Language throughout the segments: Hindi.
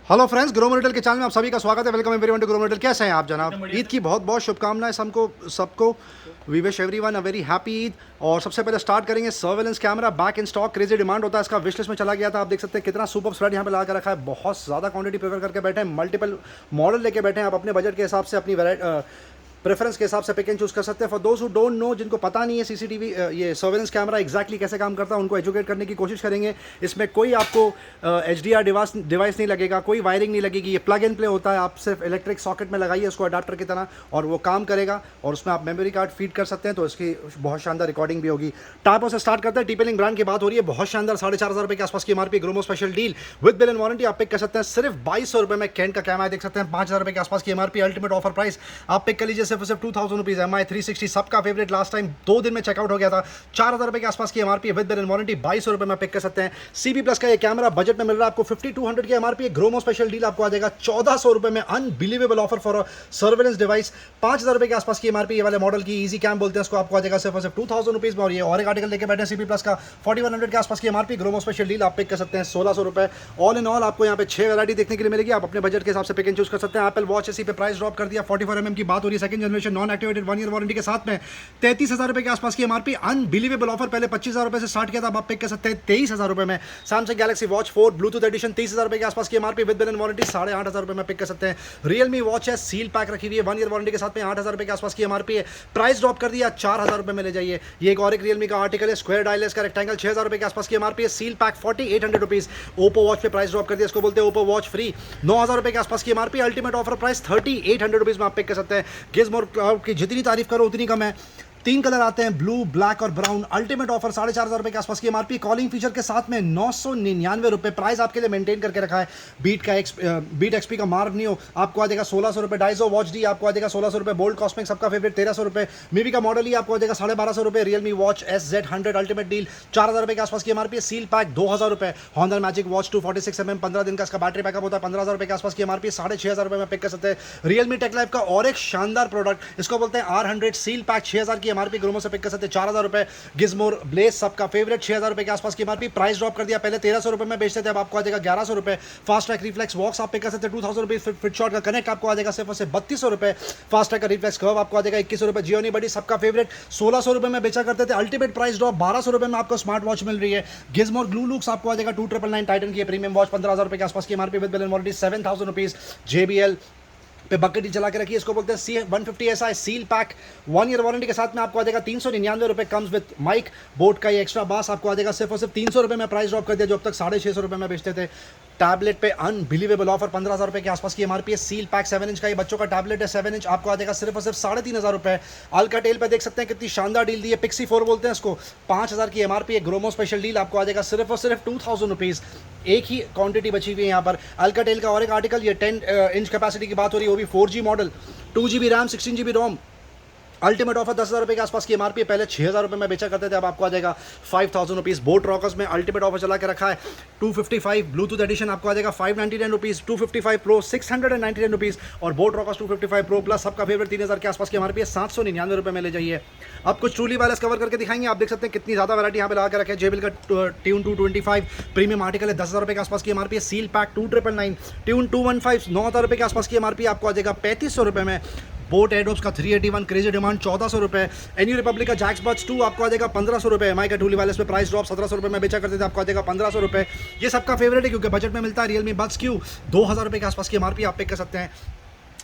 हेलो फ्रेंड्स, ग्रो मोनिटल के चैनल में आप सभी का स्वागत है। वेलकम एवरीवन टू ग्रो मोनिटल। कैसे हैं आप जनाब? ईद की बहुत बहुत शुभकामनाएं सबको। We wish everyone a very happy Eid. और सबसे पहले स्टार्ट करेंगे surveillance camera, back in stock, crazy demand होता है इसका, विश लिस्ट में चला गया था। आप देख सकते हैं कितना सुपर स्प्रेड यहाँ पे लगा कर रखा है। बहुत ज़्यादा क्वांटिटी प्रेफर करके बैठे हैं, मल्टीपल मॉडल लेके बैठे हैं। आप अपने बजट के हिसाब से अपनी प्रेफरेंस के हिसाब से पिक एंड चूज कर सकते हैं। For those who don't know, जिनको पता नहीं है सीसीटीवी ये सर्वेलेंस कैमरा एग्जैक्टली कैसे काम करता है, उनको एजुकेट करने की कोशिश करेंगे। इसमें कोई आपको HDR डिवाइस नहीं लगेगा, कोई वायरिंग नहीं लगेगी। ये प्लग एंड प्ले होता है। आप सिर्फ इलेक्ट्रिक सॉकेट में लगाइए उसको अडाप्टर की तरह और वो काम करेगा। और उसमें आप मेमोरी कार्ड फीड कर सकते हैं, तो इसकी बहुत शानदार रिकॉर्डिंग भी होगी। टाइपों से स्टार्ट करते हैं। टीपेलिंग ब्रांड की बात हो रही है। बहुत शानदार 4,500 रुपये के आसपास की MRP, Gromo special deal with bill and warranty आप पिक कर सकते हैं सिर्फ 2,200 रुपये में। कैन का कैमरा देख सकते हैं 5,000 रुपये के आसपास की MRP, अल्टीमेट ऑफर प्राइस आप पिक कर लीजिए सिर्फ 2,000 रुपीज। MI 360 सबका फेवरेट, लास्ट टाइम 2 दिन में चेकआउट हो गया था। 4,000 रुपये के आसपास की MRP with bill and warranty 2,200 रुपये में पिक कर सकते हैं। CP प्लस का ये कैमरा बजट में मिल रहा है आपको 5200 की MRP। ग्रोमो स्पेशल डील आपको आ जाएगा 1,400 रुपये में। Unbelievable offer for surveillance device. 5,000 रुपये के आसपास की MRP ये वाले मॉडल की इजी कैम बोलते हैं इसको, आपको आ जाएगा सिर्फ 2,000 रुपीज में। और ये और एक आर्टिकल लेके बैठे हैं CP प्लस का 4100 के आसपास की MRP, ग्रोमो स्पेशल डील आप पिक कर सकते हैं 1,600 रुपये। ऑल इन ऑल आपको यहाँ पे 6 वैरायटी देखने के लिए मिलेगी। आप अपने बजट के हिसाब से पिक एंड चूज कर सकते हैं। एप्पल वॉच इसी पे प्राइस ड्रॉप कर दिया। 44 mm की बात हो रही है, second generation, non activated, 1 year warranty के साथ में 33,000 रुपये के आसपास की MRP। अनबिलीवेबल ऑफर, पहले 25,000 रुपये से स्टार्ट किया था, आप पिक कर सकते हैं 23,000 रुपये में। Samsung Galaxy watch 4 Bluetooth edition 30,000 रुपये के आसपास की MRP with bill and warranty 8,500 रुपये में पिक कर सकते हैं। रियलमी वॉच है, सील पैक रखी हुई है, 1 ईयर वारंटी के साथ में 8,000 रुपये के आसपास की MRP है। प्राइस ड्रॉप कर दिया 4,000 रुपये में ले जाइए। ये एक और एक रियलमी का आर्टिकल है, स्क्वायर डायलेस का रेक्टेंगल, 6,000 रुपये के आसपास की MRP है। Seal pack 4,800 rupees. Oppo watch पे प्राइस ड्रॉप कर दिया, इसको बोलते हैं ओप्पो वॉच फ्री, 9,000 रुपये के आसपास की MRP। Ultimate offer price 3,800 rupees में आप पिक कर सकते हैं। गिज़मोर क्लाउड की जितनी तारीफ करो उतनी कम है। 3 कलर आते हैं, ब्लू, ब्लैक और ब्राउन। अल्टीमेट ऑफर 4,500 रुपये के आसपास की MRP। कॉलिंग फीचर के साथ में 999 रुपये। प्राइस आपके लिए मेंटेन करके रखा है। बीट XP का मार्व नियो आपको आ जाएगा 1,600 रुपये। डाइजो वॉच डी आपको आ जाएगा 1,600 रुपये। बोल्ड कॉस्मिक सबका फेवरेट 1,300 रुपये। मीवी का मॉडल ही आपको आ जाएगा 1,250 रुपये। Realme watch SZ100 ultimate deal 4,000 रुपये के आसपास की MRP। सील पैक 2,000 रुपये। हॉनर मैजिक वॉच 246 mm 15 दिन का इसका बैटरी बैकअप होता है, 15,000 रुपये के आसपास की MRP। 6,500 रुपये में पिक कर सकते हैं। रियलमी टेक लाइफ का और एक शानदार प्रोडक्ट, इसको बोलते हैं R100, सील पैक 6,000 की MRP, ग्रोमो से पिक कर सकते हैं 4,000 रुपये। गिज़मोर ब्लेज सबका फेवरेट 6,000 रुपये के आसपास की MRP। प्राइस ड्रॉप कर दिया, पहले 1,300 रुपये में बेचते थे, अब आपको आ जाएगा 1,100 रुपये। फास्ट ट्रैक रिफ्लेक्स वॉक्स आप पिक कर सकते हैं 2,000 रुपये। फिट शॉट का कनेक्ट आपको आ जाएगा सिर्फ 3,200 रुपये। फास्ट ट्रैक का रिफ्लेक्स कर्व आपको आ जाएगा 2,100 रुपये। जियोनी बडी सबका फेवरेट 1,600 रुपये में बेचा करते थे, अल्टीमेट प्राइस ड्रॉप 1,200 रुपये में आपको स्मार्ट वॉच मिल रही है। गिज़मोर ग्लू लुक्स आपको आ जाएगा 2,999 टाइटन की प्रीमियम वॉच 15,000 रुपये के आसपास की MRP with bill and warranty 7,000 rupees. JBL पे बकेट ही चला के रखिए, इसको बोलते हैं C150SI, seal pack 1 year warranty के साथ में आपको आ जाएगा 399 रुपये। Comes with mic. बोट का ये एक्स्ट्रा बास आपको आ जाएगा सिर्फ और सिर्फ 300 रुपये में। प्राइस ड्रॉप कर दिया, जो अब तक 650 रुपये में बेचते थे। टैबलेट पे अनबिलीवेबल ऑफर 15,000 रुपये के आसपास की MRP है। सील पैक 7 इंच का ये बच्चों का टैबलेट है, 7 इंच आपको आ जाएगा सिर्फ और सिर्फ 3,500 रुपये। अल्काटेल पे देख सकते हैं कितनी शानदार डील दी है, पिक्सी 4 बोलते हैं इसको, 5,000 की MRP है। ग्रोमो स्पेशल डील आपको आ जाएगा सिर्फ और सिर्फ 2,000 रुपीज़। एक ही क्वांटिटी बची हुई है यहाँ पर। अल्काटेल का और एक आर्टिकल, ये 10 इंच कैपेसिटी की बात हो रही है, वो भी 4G model, 2GB RAM, 16GB रोम। अल्टीमेट ऑफर 10,000 रुपये के आसपास की MRP। पहले 6,000 रुपये में बेचा करते थे, अब आपको आ जाएगा 5,000 रुपीज़। बोट रॉकर्स में अल्टीमेट ऑफर चला के रखा है। 255 ब्लूटूथ एडिशन आपको आ जाएगा 599 रुपीज़। 255 pro 699 rupees. और बोट रॉकर्स 255 प्रो प्लस सबका फेवरेट 3,000 के आसपास की MRP है, 799 रुपये में ले जाइए। अब कुछ ट्रूली वायरलेस कवर करके दिखाएंगे। आप देख सकते हैं कितनी ज़्यादा वैरायटी यहाँ पे लगा के रखे हैं। JBL का ट्यून 225 प्रीमियम आर्टिकल है, 10,000 रुपये के आसपास की MRP है। Seal pack 2,999। ट्यून 215 9,000 रुपये के आसपास की MRP आपको आ जाएगा 3,500 रुपये में। बोट एडोप्स का 381 क्रेजी डिमांड 1,400 रुपये। एन्यू रिपब्लिक का जैक्स बड्स 2 आपको आ जाएगा 1,500 रुपये। MI का ट्रूली वायरलेस पे प्राइस ड्रॉप 1,700 रुपये में बेचा करते थे, आपको आ जाएगा 1,500 रुपये। ये सबका फेवरेट है क्योंकि बजट में मिलता है। रियलमी बड्स Q 2,000 रुपये के आसपास की MRP आप पिक कर सकते हैं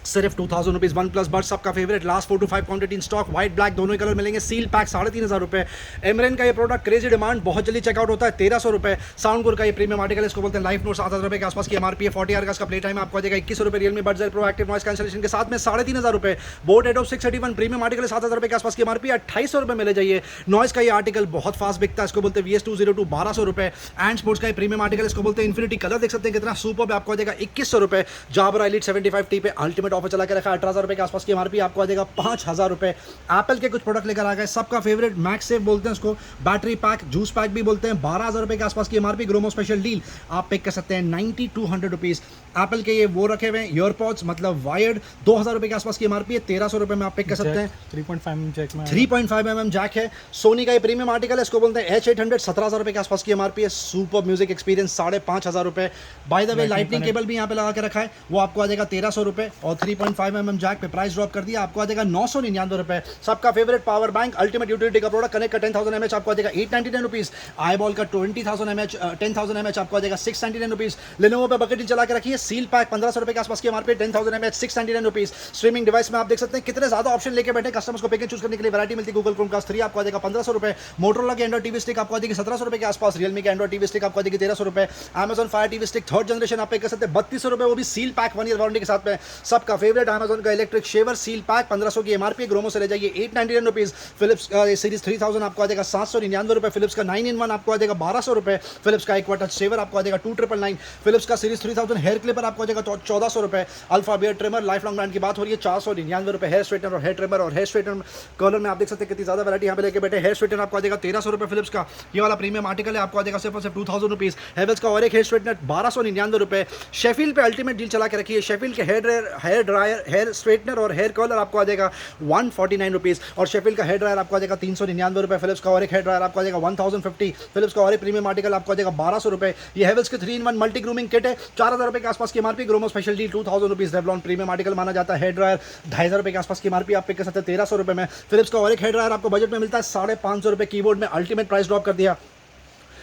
सिर्फ 2,000 रुपीज़। वन प्लस बड्स सबका favourite, last 4 to 5 quantity in stock, white black दोनों ही कलर मिलेंगे। सील पैक 3,500 रुपये। एमरेन का ये प्रोडक्ट क्रेजी डिमांड, बहुत जल्दी चेकआउट होता है, 1,300 रुपये। साउंडगुर का ये प्रीमियम आर्टिकल, इसको बोलते हैं लाइफ नोट, 7,000 रुपये के आसपास की MRP है। 40R का इसका प्ले टाइम आपको आ जाएगा 2100 रुपये। Realme buds pro active noise cancellation के साथ में 3,500 रुपये। बोट एडोप 681 प्रीमियम आर्टिकल 7,000 रुपये के आसपास की MRP 2,800 रुपये में ले जाइए। नॉइस का ये आर्टिकल बहुत फास्ट बिकता है, इसको बोलते हैं VS202 1,200 रुपये। एंड स्पोर्ट्स का ये प्रीमियम आर्टिकल, इसको बोलते हैं इन्फिनिटी कलर, देख सकते हैं कितना सुपर, आपको आ जाएगा 2,100 रुपये। जाबर एलीट 75T पे अल्टीमेट ऑफर चला के रखा है, 18,000 रुपये के आसपास की एमआरपी, आपको आ जाएगा 5,000 रुपये। एप्पल के कुछ प्रोडक्ट लेकर आ गए, सबका फेवरेट मैक्स सेफ बोलते हैं उसको, बैटरी पैक, जूस पैक भी बोलते हैं, 12,000 रुपये के आसपास की एमआरपी, ग्रोमो स्पेशल डील आप पिक कर सकते हैं 9200 रुपीज़। एप्पल के ये वो रखे हुए हैं ईयरपॉड्स, मतलब वायर्ड, 2,000 रुपये के आसपास की एमआरपी है, 1,300 रुपये में आप पिक कर सकते हैं। 3.5 mm जैक है। सोनी का ये प्रीमियम आर्टिकल है, इसको बोलते हैं H800, 17,000 रुपये के आसपास की एमआरपी है। सुपर म्यूजिक एक्सपीरियंस 5,500 रुपये। Bye the way lightning cable भी यहाँ पे लगा के रखा है, वो आपको आ जाएगा 1,300 रुपये, और 3.5 mm जैक पे प्राइस ड्रॉप कर दिया, आपको आ जाएगा 999 रुपये। सबका favourite power bank, ultimate utility का प्रोडक्ट, कनेक्ट का 10,000 mAh आपको आ जाएगा 899 रुपीज़। आईबॉल का 10,000 mAh आपको आ जाएगा 699 रुपीज़। लेनोवो पे बकेट चला के रखिए, सील पैक 1,500 रुपये के आसपास की MRP, 10,000 mAh 699 rupees. Streaming device में आप देख सकते हैं कितने ज्यादा ऑप्शन लेके बैठे कस्टमर्स को, पैकेज चूज करने के लिए वैरायटी मिलती है। गूगल क्रोमकास्ट 3 आपको आ जाएगा 1,500 रुपये। मोटरोला के एंड्रॉइड टीवी स्टिक आपको आ जाएगी 1,700 रुपये के आसपास। रियलमी के एंड्रॉइड टीवी स्टिक आपको आ जाएगी 1,300 रुपये। Amazon fire TV stick 3rd generation आप पे कर सकते हैं 3,200 रुपये, वो भी सील पैक 1 ईयर वारंटी के साथ में। सबका फेवरेट Amazon का इलेक्ट्रिक शेवर सील पैक 1,500 की एमआरपी, ग्रोमो से ले जाइए 899 रुपीज़। फिलिप्स का सीरीज 3000 आपको आ जाएगा 799 रुपये। फिलिप्स का 9-in-1 आपको आ जाएगा 1,200 रुपये। फिलिप्स का एक्वा टच शेवर आपको आ जाएगा 2,999। फिलिप्स का सीरीज 3000 हेयर क्लिपर आपको आ जाएगा 1,400 रुपये। Alpha beard trimmer life long brand की बात हो रही है 499 रुपये। हेयर स्ट्रेटनर और हेयर ट्रिमर और हेयर स्ट्रेटनर कलर में आप देख सकते हैं कितनी ज़्यादा वैरायटी यहाँ पे लेके बैठे। हेयर स्ट्रेटनर आपको आ जाएगा 1,300 रुपये। फिलिप्स का ये वाला प्रीमियम आर्टिकल है, आपको आ जाएगा सिर्फ और सिर्फ 2,000 रुपीज़। हेवल्स का और एक हेयर स्ट्रेटनर 1,299 रुपये। शेफील्ड पे अल्टीमेट डील चला के रखी है। शेफील्ड के हेयर ड्रायर, हेयर स्ट्रेटनर और हेयर कलर आपको आ जाएगा 149 रुपीज़, और शेफील्ड का हेयर ड्रायर आपको आ जाएगा 399 रुपये। फिलिप्स का और एक हेयर ड्रायर आपको आ जाएगा 1,050। फिलिप्स का और एक प्रीमियम आर्टिकल आपको आ जाएगा 1,200 रुपये। ये हेवल्स के 3-in-1 मल्टी ग्रूमिंग किट है, 4,000 रुपये के आसपास की MRP, Gromo special deal 2,000 rupees. Revlon premium article माना जाता है। हेयर ड्रायर 2,500 रुपये के आसपास की एमआरपी, आप पिक कर सकते हैं 1,300 रुपये में। फिलिप्स का और एक हेयर ड्रायर आपको बजट में मिलता है 550 रुपये। कीबोर्ड में अल्टीमेट प्राइस ड्रॉप कर दिया।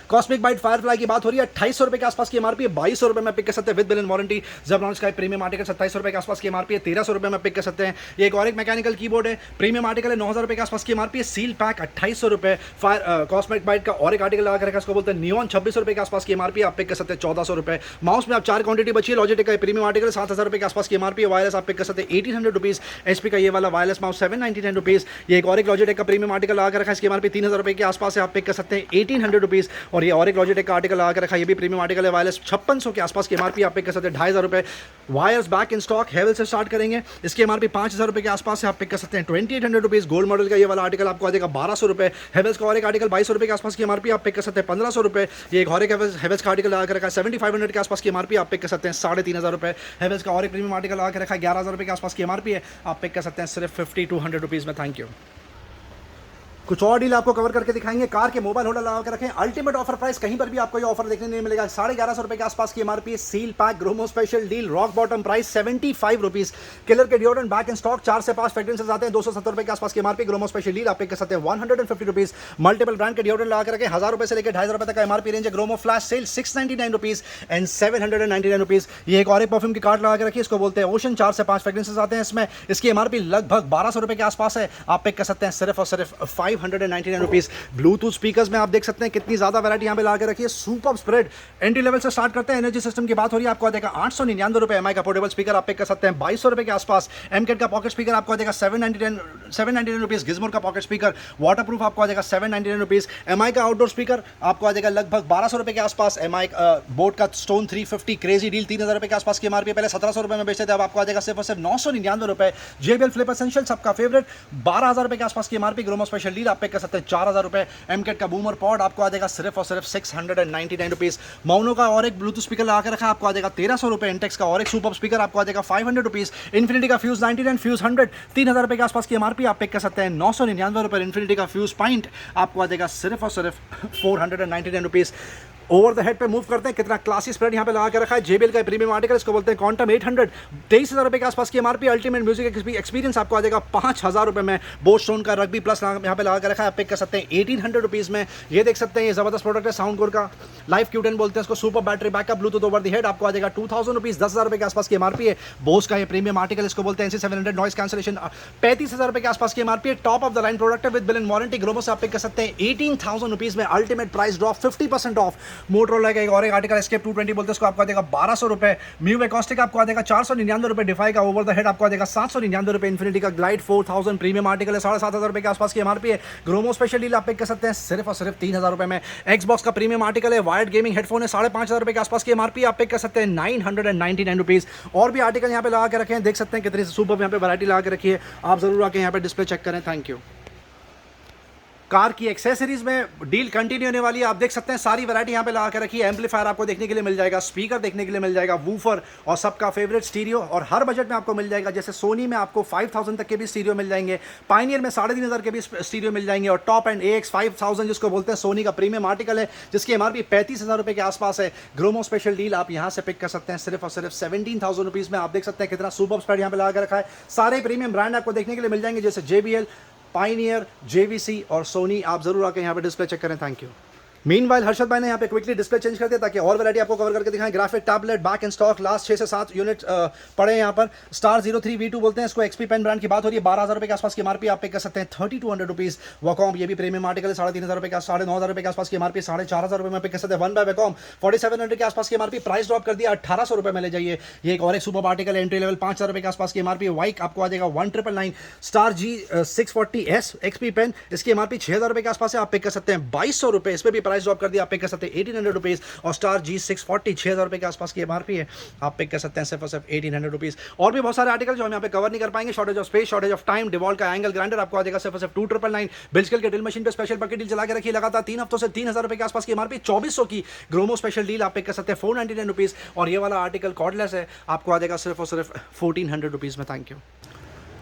कॉस्मिक बाइट फायरफ्लाई की बात हो रही है, 2,800 रुपये के आसपास की एमआरपी है, 2,200 रुपये में पिक कर सकते हैं विद बिल एंड वारंटी। ज़ेब्रॉन का प्रीमियम आर्टिकल 2,700 रुपये के आसपास की एमआरपी है, 1,300 रुपये में पिक कर सकते हैं। ये एक और एक मैकेनिकल कीबोर्ड है, प्रीमियम आर्टिकल है, 9,000 रुपये के आसपास की एमआरपी है। सील पैक 2,800 रुपये। कॉस्मिक बाइट का और एक आर्टिकल लगा रखा है, उसको बोलते हैं नियॉन, 2,600 रुपये के आसपास की एमआरपी, आप पिक कर सकते हैं 1,400 रुपये। माउस में आप 4 क्वांटिटी बची है। लॉजिटेक का प्रीमियम आर्टिकल 7,000 रुपये के आसपास की एमआरपी है। वायरलेस आप पिक कर सकते हैं 1,800 रुपीज़। HP का ये वाला वायरलेस माउस 799 रुपीज़। ये एक और एक लॉजिटेक का प्रीमियम आर्टिकल लगा रखा है, इसकी एमआरपी 3,000 रुपये के आसपास है, आप पिक कर सकते हैं 1,800 रुपीज़। और ये और एक लॉजिटेक का आर्टिकल लगा रखा है, ये भी प्रीमियम आर्टिकल है, वायरलेस 5600 के आसपास की एमआरपी, आप पिक कर सकते हैं 2,500 रुपये। वायर्स बैक इन स्टॉक, हेवल से स्टार्ट करेंगे, इसकी एमआरपी 5,000 रुपये के आसपास है, आप पिक कर सकते हैं 2,800 रुपीज़। गोल्ड मॉडल का ये वाला आर्टिकल आपको आ जाएगा 1,200 रुपये। हेवल्स का और एक आर्टिकल 2,200 रुपये के आसपास की एमआरपी, आप पिक कर सकते हैं 1,500 रुपये। ये एक और एक हेवल्स का आर्टिकल लगा रखा है 7,500 के आसपास की एमआरपी, आप पिक कर सकते हैं 3,500 रुपये। हेवल्स का और एक प्रीमियम आर्टिकल लगा रखा है 11,000 रुपये के आसपास की एमआरपी है, आप पिक कर सकते हैं सिर्फ 5,200 रुपीज़ में। Thank you. कुछ और डील आपको कवर करके दिखाएंगे। कार के मोबाइल होल्डर लगा कर रखें, अल्टीमेट ऑफर प्राइस, कहीं पर भी आपको ये ऑफर देखने नहीं मिलेगा। 1150 रुपये के आसपास की MRP, seal pack, Gromo special deal, rock bottom price 75 rupees. Killer के डिओड्रेंट बैक इन स्टॉक, 4 से 5 फ्रेग्रेंसेस आते हैं, 270 रुपये के आसपास की एमआरपी, ग्रोमो स्पेशल डील आप पिक कर सकते हैं 150 रुपीज़। मल्टीपल ब्रांड के डिओड्रेंट लगा कर रखें, 1,000 रुपये से लेकर 2,500 रुपये तक का एमआरपी रेंज है। Gromo flash sale 699 rupees and 799 rupees. ये एक और एक परफ्यूम की कार्ड लगा कर रखिए, इसको बोलते हैं ओशन, 4 से 5 फ्रेग्रेंसेस आते हैं इसमें, इसकी एमआरपी लगभग 1,200 रुपये के आसपास है, आप पिक कर सकते हैं सिर्फ और सिर्फ 599 रुपीज़। ब्लूटूथ स्पीकर्स में आप देख सकते हैं कितनी ज्यादा वैरायटी यहां पे ला के रखी है। सुपर स्प्रेड, एंट्री लेवल से स्टार्ट करते हैं। एनर्जी सिस्टम की बात हो रही है, आपको आ जाएगा 899 रुपये। एमआई का पोर्टेबल स्पीकर आप पिक कर सकते हैं 2,200 रुपये के आसपास। एमकेट का पॉकेट स्पीकर आपको आ जाएगा 799 रुपीज़। गिज़मोर का पॉकेट स्पीकर वाटरप्रूफ आपको आ जाएगा 799 रुपीज़। एमआई का आउटडोर स्पीकर आपको आ जाएगा लगभग 1,200 रुपये के आसपास। एमआई बोट का स्टोन 350 क्रेजी डील 3,000 रुपये के आसपास की एमआरपी, पहले 1,700 रुपये में बेचते थे, अब आपको आ जाएगा सिर्फ और सिर्फ 999 रुपये। JBL फ्लिप एसेंशियल सबका फेवरेट 12,000 रुपये के आसपास की एमआरपी, ग्रोमो स्पेशल डील आप पिक कर सकते हैं 4,000 रुपये। एमकेट का बूमर पॉड आपको आ जाएगा सिर्फ और सिर्फ 699 रुपीज़। माउनो का और एक ब्लूटूथ स्पीकर लगा के रखा है, आपको आ जाएगा 1,300 रुपये। इंटेक्स का और एक सुपर स्पीकर आपको आ जाएगा 500 रुपीज़। इन्फिनिटी का फ्यूज 99, फ्यूज 100 3,000 रुपये के आसपास की एमआरपी, आप पिक कर सकते हैं 999 रुपये। इन्फिनिटी का फ्यूज पॉइंट आपको आ जाएगा सिर्फ और सिर्फ 499 रुपीज़। ओवर द हेड पे मूव करते हैं, कितना क्लासी स्प्रेड यहाँ पे लगा के रखा है। JBL का प्रीमियम आर्टिकल, इसको बोलते हैं क्वांटम 800, 23,000 रुपये के आसपास की एमआरपी। अल्टीमेट म्यूजिक एक्सपीरियंस आपको आ जाएगा 5,000 रुपये में। बोस स्टोन का रग्बी प्लस यहाँ पे लगा के रखा है, आप पिक कर सकते हैं 1,800 रुपीज़ में। ये देख सकते हैं, ये जबरदस्त प्रोडक्ट है साउंड कोर का, लाइफ Q10 बोलते हैं इसको। Super battery backup, Bluetooth over the head आपको आ जाएगा 2,000 रुपीज़, 10,000 रुपये के आसपास की एमआरपी है। बोस का ये प्रीमियम आर्टिकल, इसको बोलते हैं NC700 नॉइस कैंसलेशन, 35,000 रुपये के आसपास की एमआरपी है। Top of the line product है with bill and warranty. Gromo से आप पिक कर सकते हैं 18,000 रुपीज़ में। Ultimate price drop 50% off. Motorola का एक और एक आर्टिकल एस्केप 220 बोलते हैं, उसको आपको आ जाएगा 1200 रुपये। म्यू एकॉस्टिक आपको आ जाएगा 499 रुपये। डिफाई का ओवर द हेड आपको आ जाएगा 799 रुपये। इन्फिनिटी का ग्लाइड 4000 प्रीमियम आर्टिकल है, 7500 रुपये के आसपास की एमआरपी है। ग्रोमो स्पेशल डील आप पिक कर सकते हैं सिर्फ और सिर्फ 3000 रुपये में। एक्सबॉक्स का प्रीमियम आर्टिकल है, वायर्ड गेमिंग हेडफोन है, 5500 रुपये के आसपास की एमआरपी आप पिक कर सकते हैं 999 रुपीज़। और भी आर्टिकल यहाँ पे लगा के रखे हैं, देख सकते हैं कितनी सुपर यहाँ पे वैरायटी लगा के रखी है। आप जरूर आके यहाँ पे डिस्प्ले चेक करें। Thank you. कार की एक्सेसरीज में डील कंटिन्यू होने वाली है, आप देख सकते हैं सारी वैरायटी यहाँ पे लगा के रखी है। एम्पलीफायर आपको देखने के लिए मिल जाएगा, स्पीकर देखने के लिए मिल जाएगा, वूफर और सबका फेवरेट स्टीरियो, और हर बजट में आपको मिल जाएगा। जैसे सोनी में आपको 5000 तक के भी स्टीरियो मिल जाएंगे, पाइनियर में 3500 के भी स्टीरियो मिल जाएंगे, और टॉप एंड AX 5000 जिसको बोलते हैं सोनी का प्रीमियम आर्टिकल है, जिसकी एमआरपी 35,000 रुपये के आसपास है। ग्रोमो स्पेशल डील आप यहाँ से पिक कर सकते हैं सिर्फ और सिर्फ 17,000 रुपीज़ में। आप देख सकते हैं कितना सुपर स्पेड यहाँ पे लगा के रखा है। सारे प्रीमियम ब्रांड आपको देखने के लिए मिल जाएंगे, जैसे JBL, पाइनियर, JVC और सोनी। आप जरूर आके यहाँ पे डिस्प्ले चेक करें। Thank you. मीनवाइल हर्षद भाई ने यहाँ पे क्विकली डिस्प्ले चेंज कर दिया ताकि और वैरायटी आपको कवर करके दिखाएं। Graphic tablet back in stock, last 6 से 7 यूनिट पड़े हैं यहाँ पर। स्टार 03V2 बोलते हैं इसको, XP पेन ब्रांड की बात हो रही है। 12,000 रुपये के आसपास की एमआरपी आप पिक कर सकते हैं 3200 रुपीज़। वॉकॉम ये भी प्रीमियम आर्टिकल है, 3,500 रुपये का, 9,500 रुपये के आसपास की एमआरपी, 4,500 रुपये में पिक कर सकते हैं। वन बाय वॉकॉम 4700 के आसपास की एमआरपी, प्राइस ड्रॉप कर दिया 1800 रुपये में ले जाइए। ये एक और एक सुपर आर्टिकल है, एंट्री लेवल 5,000 रुपये के आसपास की एमआरपी। वाइक आपको आ जाएगा 1999। स्टार G640S XP पेन, इसकी एमआरपी 6,000 रुपये के आसपास है, आप पिक कर सकते हैं 2200 रुपये। इस पर भी प्राइस ड्रॉप कर दिया, आप पिक कर सकते हैं 1800 रुपीज़। और स्टार G640 6,000 रुपये के आसपास की एमआरपी है, आप पिक कर सकते हैं सिर्फ और सिर्फ 1800 रुपीज़। और भी बहुत सारे आर्टिकल जो हम यहाँ पे कवर नहीं कर पाएंगे, shortage of space, shortage of time. Dewald का एंगल ग्राइंडर आपको आ जाएगा सिर्फ और सिर्फ 2,999। बिल्सकेल के ड्रिल मशीन पे स्पेशल बकेट डील चला के रखी लगातार 3 हफ्तों से 3,000 रुपये के आसपास की एमआरपी, 2400 की। ग्रोमो स्पेशल डील आप पिक कर सकते हैं 499 रुपीज़। और ये वाला आर्टिकल कॉर्डलेस है, आपको आ जाएगा सिर्फ और सिर्फ 1400 रुपीज़ में। Thank you.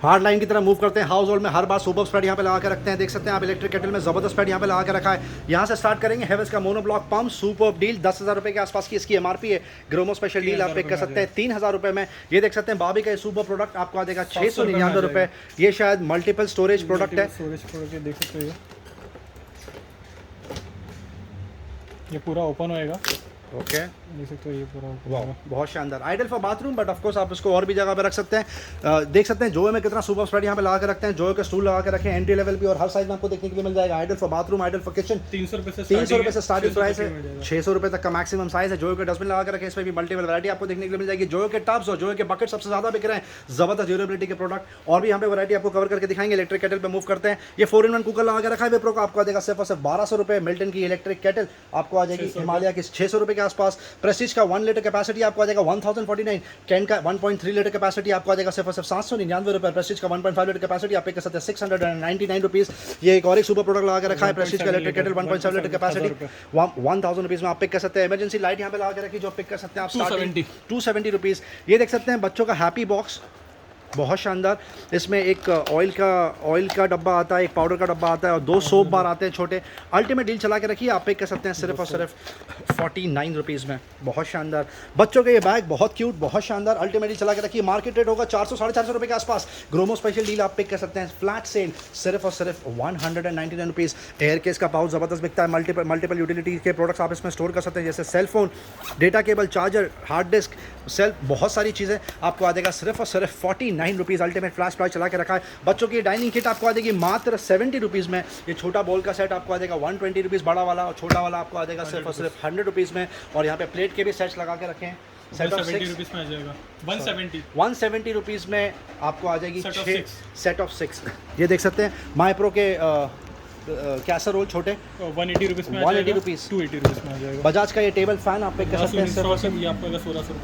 हार्ड लाइन की तरह मूव करते हैं। हाउस होल्ड में हर बार सुपर स्पेड यहाँ पे लगा के रखते हैं, देख सकते हैं आप। इलेक्ट्रिक केटल में जबरदस्त स्पेड यहाँ पे लगा के रखा है। यहाँ से स्टार्ट करेंगे। हेवेल्स का मोनोब्लॉक पंप सुपर डील 10,000 रुपये के आसपास की इसकी एमआरपी है। ग्रोमो स्पेशल डील आप पिक कर सकते हैं 3,000 रुपये में। ये देख सकते हैं बाबी का सुपर प्रोडक्ट आपको आ जाएगा 699 रुपये। ये शायद मल्टीपल स्टोरेज प्रोडक्ट है, देख सकते हो। ये पूरा ओपन होएगा, ओके देख सकते हो। ये पूरा वाह, बहुत शानदार। Ideal for bathroom, but of course आप इसको और भी जगह पे रख सकते हैं। देख सकते हैं जोयो में कितना सुपर स्प्रेड यहाँ पे लगा के रखते हैं। जोयो के स्टूल लगा के रखे हैं, एंट्री लेवल भी, और हर साइज में आपको देखने के लिए मिल जाएगा। Ideal for bathroom, ideal for kitchen 300 रुपये से स्टार्टिंग प्राइस है, 600 रुपये तक का मैक्सिमम साइज है। जोयो के डस्टबिन लगा के रखे हैं, इसमें भी मल्टीपल वैरायटी आपको देखने के लिए मिल जाएगी। जोयो के टब्स और जोयो के बकेट सबसे ज्यादा बिक रहे हैं, जबरदस्त ड्यूरेबिलिटी के प्रोडक्ट। और भी यहाँ पे वैरायटी आपको कवर करके दिखाएंगे। इलेक्ट्रिक केटल पे मूव करते हैं। ये 4-in-1 कुकर लगा के रखा है विप्रो का, आपको आ जाएगा सिर्फ और सिर्फ 1200 रुपये। मिल्टन की इलेक्ट्रिक केटल आपको आ जाएगी हिमालय की 600 रुपये के आसपास। प्रेस्टीज का 1 लीटर कैपेसिटी आपको आ जाएगा 1049। कैन का 1.3 लीटर कैपेसिटी आपको आ जाएगा सिर्फ और सिर्फ 799 रुपये। प्रेस्टीज का 1.5 लीटर कैपेसिटी आप पिक कर सकते हैं 699 रुपीज़। ये एक और एक सुपर प्रोडक्ट लगा के रखा है, प्रेस्टीज का electric kettle 1.7 litre capacity 1000 rupees में आप पिक कर सकते हैं। इमरजेंसी लाइट यहाँ पे लगा के रखी जो पिक कर सकते हैं आप 270 रुपीज़। ये देख सकते हैं बच्चों का हैप्पी बॉक्स, बहुत शानदार। इसमें एक ऑयल का डब्बा आता है, एक पाउडर का डब्बा आता है, और 2 सोप बार आते हैं छोटे। अल्टीमेट डील चला के रखिए, आप पिक कर सकते हैं सिर्फ और सिर्फ 49 रुपीज़ में। बहुत शानदार बच्चों के ये बैग, बहुत क्यूट, बहुत शानदार। अल्टीमेट डील चला के रखिए। मार्केट रेट होगा 400-450 रुपये के आसपास। ग्रोमो स्पेशल डील आप पिक कर सकते हैं, फ्लैट सेल सिर्फ और सिर्फ 199 रुपीज़। एयर केस का पाउच ज़बरदस्त बिकता है। मल्टीपल यूटिलिटी के प्रोडक्ट्स आप इसमें स्टोर कर सकते हैं, जैसे cellphone, data cable, charger, hard disk, self, बहुत सारी चीज़ें आपको आ जाएगा सिर्फ और सिर्फ 49 रुपीज़। अल्टीमेट फ्लैश प्राइस चला के रखा है। बच्चों की डाइनिंग किट आपको आ जाएगी मात्र 70 रुपीज़ में। ये छोटा बोल का सेट आपको आ जाएगा 120 रुपीज़, बड़ा वाला, और छोटा वाला आपको आ जाएगा सिर्फ और सिर्फ 100 रुपीज़ में। और यहाँ पे प्लेट के भी सेट्स लगा के रखे हैं, सेट ऑफ 6 रुपीज़ में आ जाएगा 170 रुपीज़ में आपको आ जाएगी सेट ऑफ 6। ये देख सकते हैं माइप्रो के कैसरोल छोटे 180 रुपीज़ में, 180 रुपीज़, 280 रुपीज़ में आ जाएगा। बजाज का ये टेबल फैन आप पिक कर सकते हैं ये आपको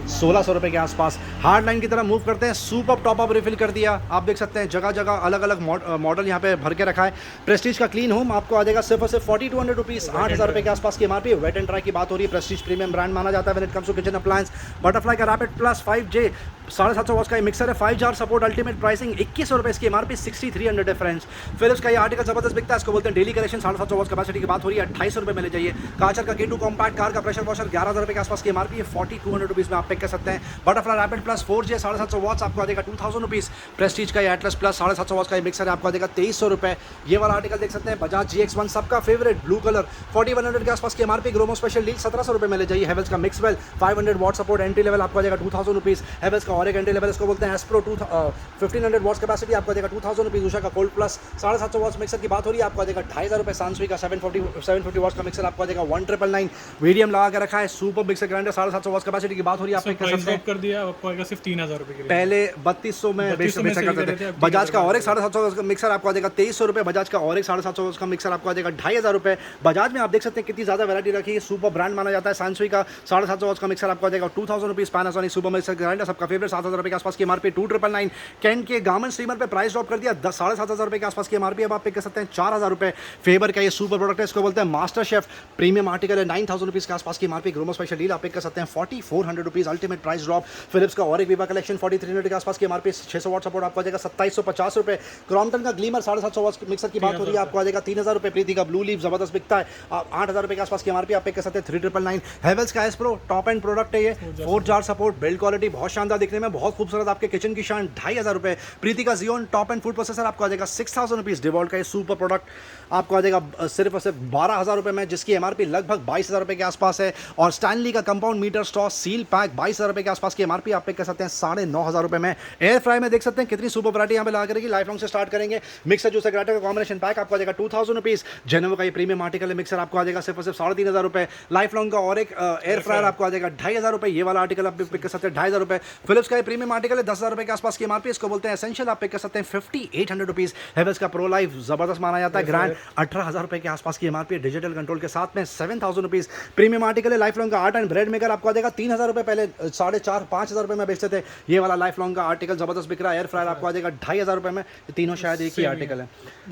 1600 रुपये के आसपास। हार्ड लाइन की तरह मूव करते हैं। सुपर टॉप अप रिफिल कर दिया, आप देख सकते हैं जगह जगह अलग अलग मॉडल यहाँ पे भर के रखा है। प्रेस्टीज का क्लीन होम आपको आ जाएगा सिर्फ और सिर्फ 4200 रुपीज़, 8000 रुपये के आसपास की एमआरपी। वेट एंड ड्राई की बात हो रही है, प्रेस्टीज प्रीमियम ब्रांड माना जाता है when it comes to kitchen appliance. Butterfly का रैपिड प्लस 5J 750 वॉट्स का मिक्सर है, 5 जार सपोर्ट, अल्टीमेट प्राइसिंग 2100 रुपये इसकी एमआरपी, 6300 डिफरेंस। फिलिप्स का ये आर्टिकल जबरदस्त बिकता है, इसको बोलते हैं डेली कलेक्शन। 750 वॉट्स कैपेसिटी की बात हो रही है, 2800 रुपये में ले जाइए। काचर का K2 कॉम्पैक्ट कार का प्रेशर वॉशर 11,000 रुपये के आसपास की एमआरपी है, 4200 रुपीज़ में आप पिक कर सकते हैं। Butterfly rapid plus 4J 750 watts आपको आ जाएगा 2000 रुपीज़। प्रेस्टीज का एटलस प्लस 750 वॉट्स का मिक्सर है, आपको आ जाएगा 2300 रुपये। ये वाला आर्टिकल देख सकते हैं बजाज GX1 सबका फेवरेट ब्लू कलर, 4100 के आसपास की एमआरपी। ग्रोमो स्पेशल डील 1700 रुपये में ले जाइए। हेवेल्स का मिक्सवेल 500 वॉट सपोर्ट, एंट्री लेवल आपको आ जाएगा 2000 रुपीज़। हेवेल्स का और एक एंट्री लेवल इसको बोलते हैं एस्प्रो 1500 वॉट्स कैपेसिटी आपको आ जाएगा 2000 रुपीज़। उषा का कोल्ड प्लस 750 वॉट्स मिक्सर की बात हो रही है, आपको आ जाएगा जाएगा 2500 रुपये। सांसुई का 750 वॉट्स का मिक्सर आपको आ जाएगा 1999। मीडियम लगा के रखा है, super mixer grinder 750 watts capacity की बात हो रही है, आप प्राइस ड्रॉप कर दिया, आपको आएगा सिर्फ 3000 रुपये के लिए। पहले 3200 में बेचा करते थे। बजाज का और एक 750 का मिक्सर आपको आ जाएगा 2300 रुपये। बजाज का और एक 750 का मिक्सर आपको आ जाएगा 2500 रुपये। बजाज में आप देख सकते हैं कितनी ज़्यादा वैरायटी रखी है, सुपर ब्रांड माना जाता है। सांसुई का 750 वॉट्स का मिक्सर आपको आ जाएगा 2000 rupees. Panasonic super mixer grinder सबका फेवरेट 7000 रुपये के आसपास की एमआरपी 2999। कैन के गार्मेंट स्टीमर पे प्राइस ड्रॉप कर दिया, 7500 रुपये के आसपास की एमआरपी अब आप पे कर सकते हैं 4000 रुपये। फेबर का ये सुपर प्रोडक्ट है, इसको बोलते हैं मास्टर शेफ प्रीमियम आर्टिकल है, 9000 रुपीज़ के आसपास की एमआरपी। ग्रोमो स्पेशल डील आप पे कर सकते हैं 4400 rupees. Ultimate price drop. Philips का और एक वीवा कलेक्शन 4300 के आसपास की एमआरपी, 600 वाट सपोर्ट आपको आ जाएगा 2750 रुपये। क्रॉम्पटन का ग्लीमर 750 वाट मिक्सर की बात हो रही है, आपको आ जाएगा 3000 रुपये। प्रीति का ब्लू लीफ जबरदस्त बिकता है, 8000 रुपये के आसपास की एमआरपी आप पे कर सकते हैं 3999। हेवल्स का S pro top and product है ये, 4 जार सपोर्ट, बिल्ड क्वालिटी बहुत शानदार दिखने में, बहुत खूबसूरत आपके किचन की शान, 2500 रुपये। प्रीति का जियोन टॉप एंड फूड प्रोसेसर आपको आ जाएगा 6000 रुपीज़। डिवॉल्ट का ये सुपर प्रोडक्ट आपको आ जाएगा सिर्फ और सिर्फ 12000 रुपये में, जिसकी एमआरपी लगभग 22000 रुपये के आसपास है। और स्टैनली का compound meter straw seal pack 22000 रुपये के आसपास की एमआरपी आप पे कर सकते हैं 9500 रुपये में। एयर फ्राई में देख सकते हैं कितनी सुपर वैरायटी यहाँ पे लगा करेगी। लाइफ लॉन्ग से स्टार्ट करेंगे। मिक्सर जूसर ग्राइंडर का कॉम्बिनेशन पैक आपको आ जाएगा 2000 रुपीज़। जेनोवा का ये प्रीमियम आर्टिकल है, मिक्सर आपको आ जाएगा सिर्फ और सिर्फ 3500 रुपये। लाइफ लॉन्ग का और एक एयर फ्रायर आपको आ जाएगा 2500 रुपये। ये वाला आर्टिकल आप पिक कर सकते हैं 2500 रुपये। फिलिप्स का ये प्रीमियम आर्टिकल है, 10000 रुपये के आसपास की एमआरपी, इसको बोलते हैं एसेंशियल, आप पिक कर सकते हैं 5800 रुपीज़। हेवल्स का प्रो लाइफ जबरदस्त माना जाता है, ग्रैंड 18000 रुपये के आसपास की एमआरपी, डिजिटल कंट्रोल के साथ में 7000 रुपीज़। प्रीमियम आर्टिकल है। लाइफ लॉन्ग का आर्ट एंड ब्रेड मेकर आपको आ जाएगा 3000 रुपये, पहले 4500 रुपये में बेचते थे। ये वाला लाइफ लॉन्ग का आर्टिकल जबरदस्त बिक रहा है। एयर फ्रायर आपको आ जाएगा 2500 रुपये में। तीनों शायद एक ही आर्टिकल है।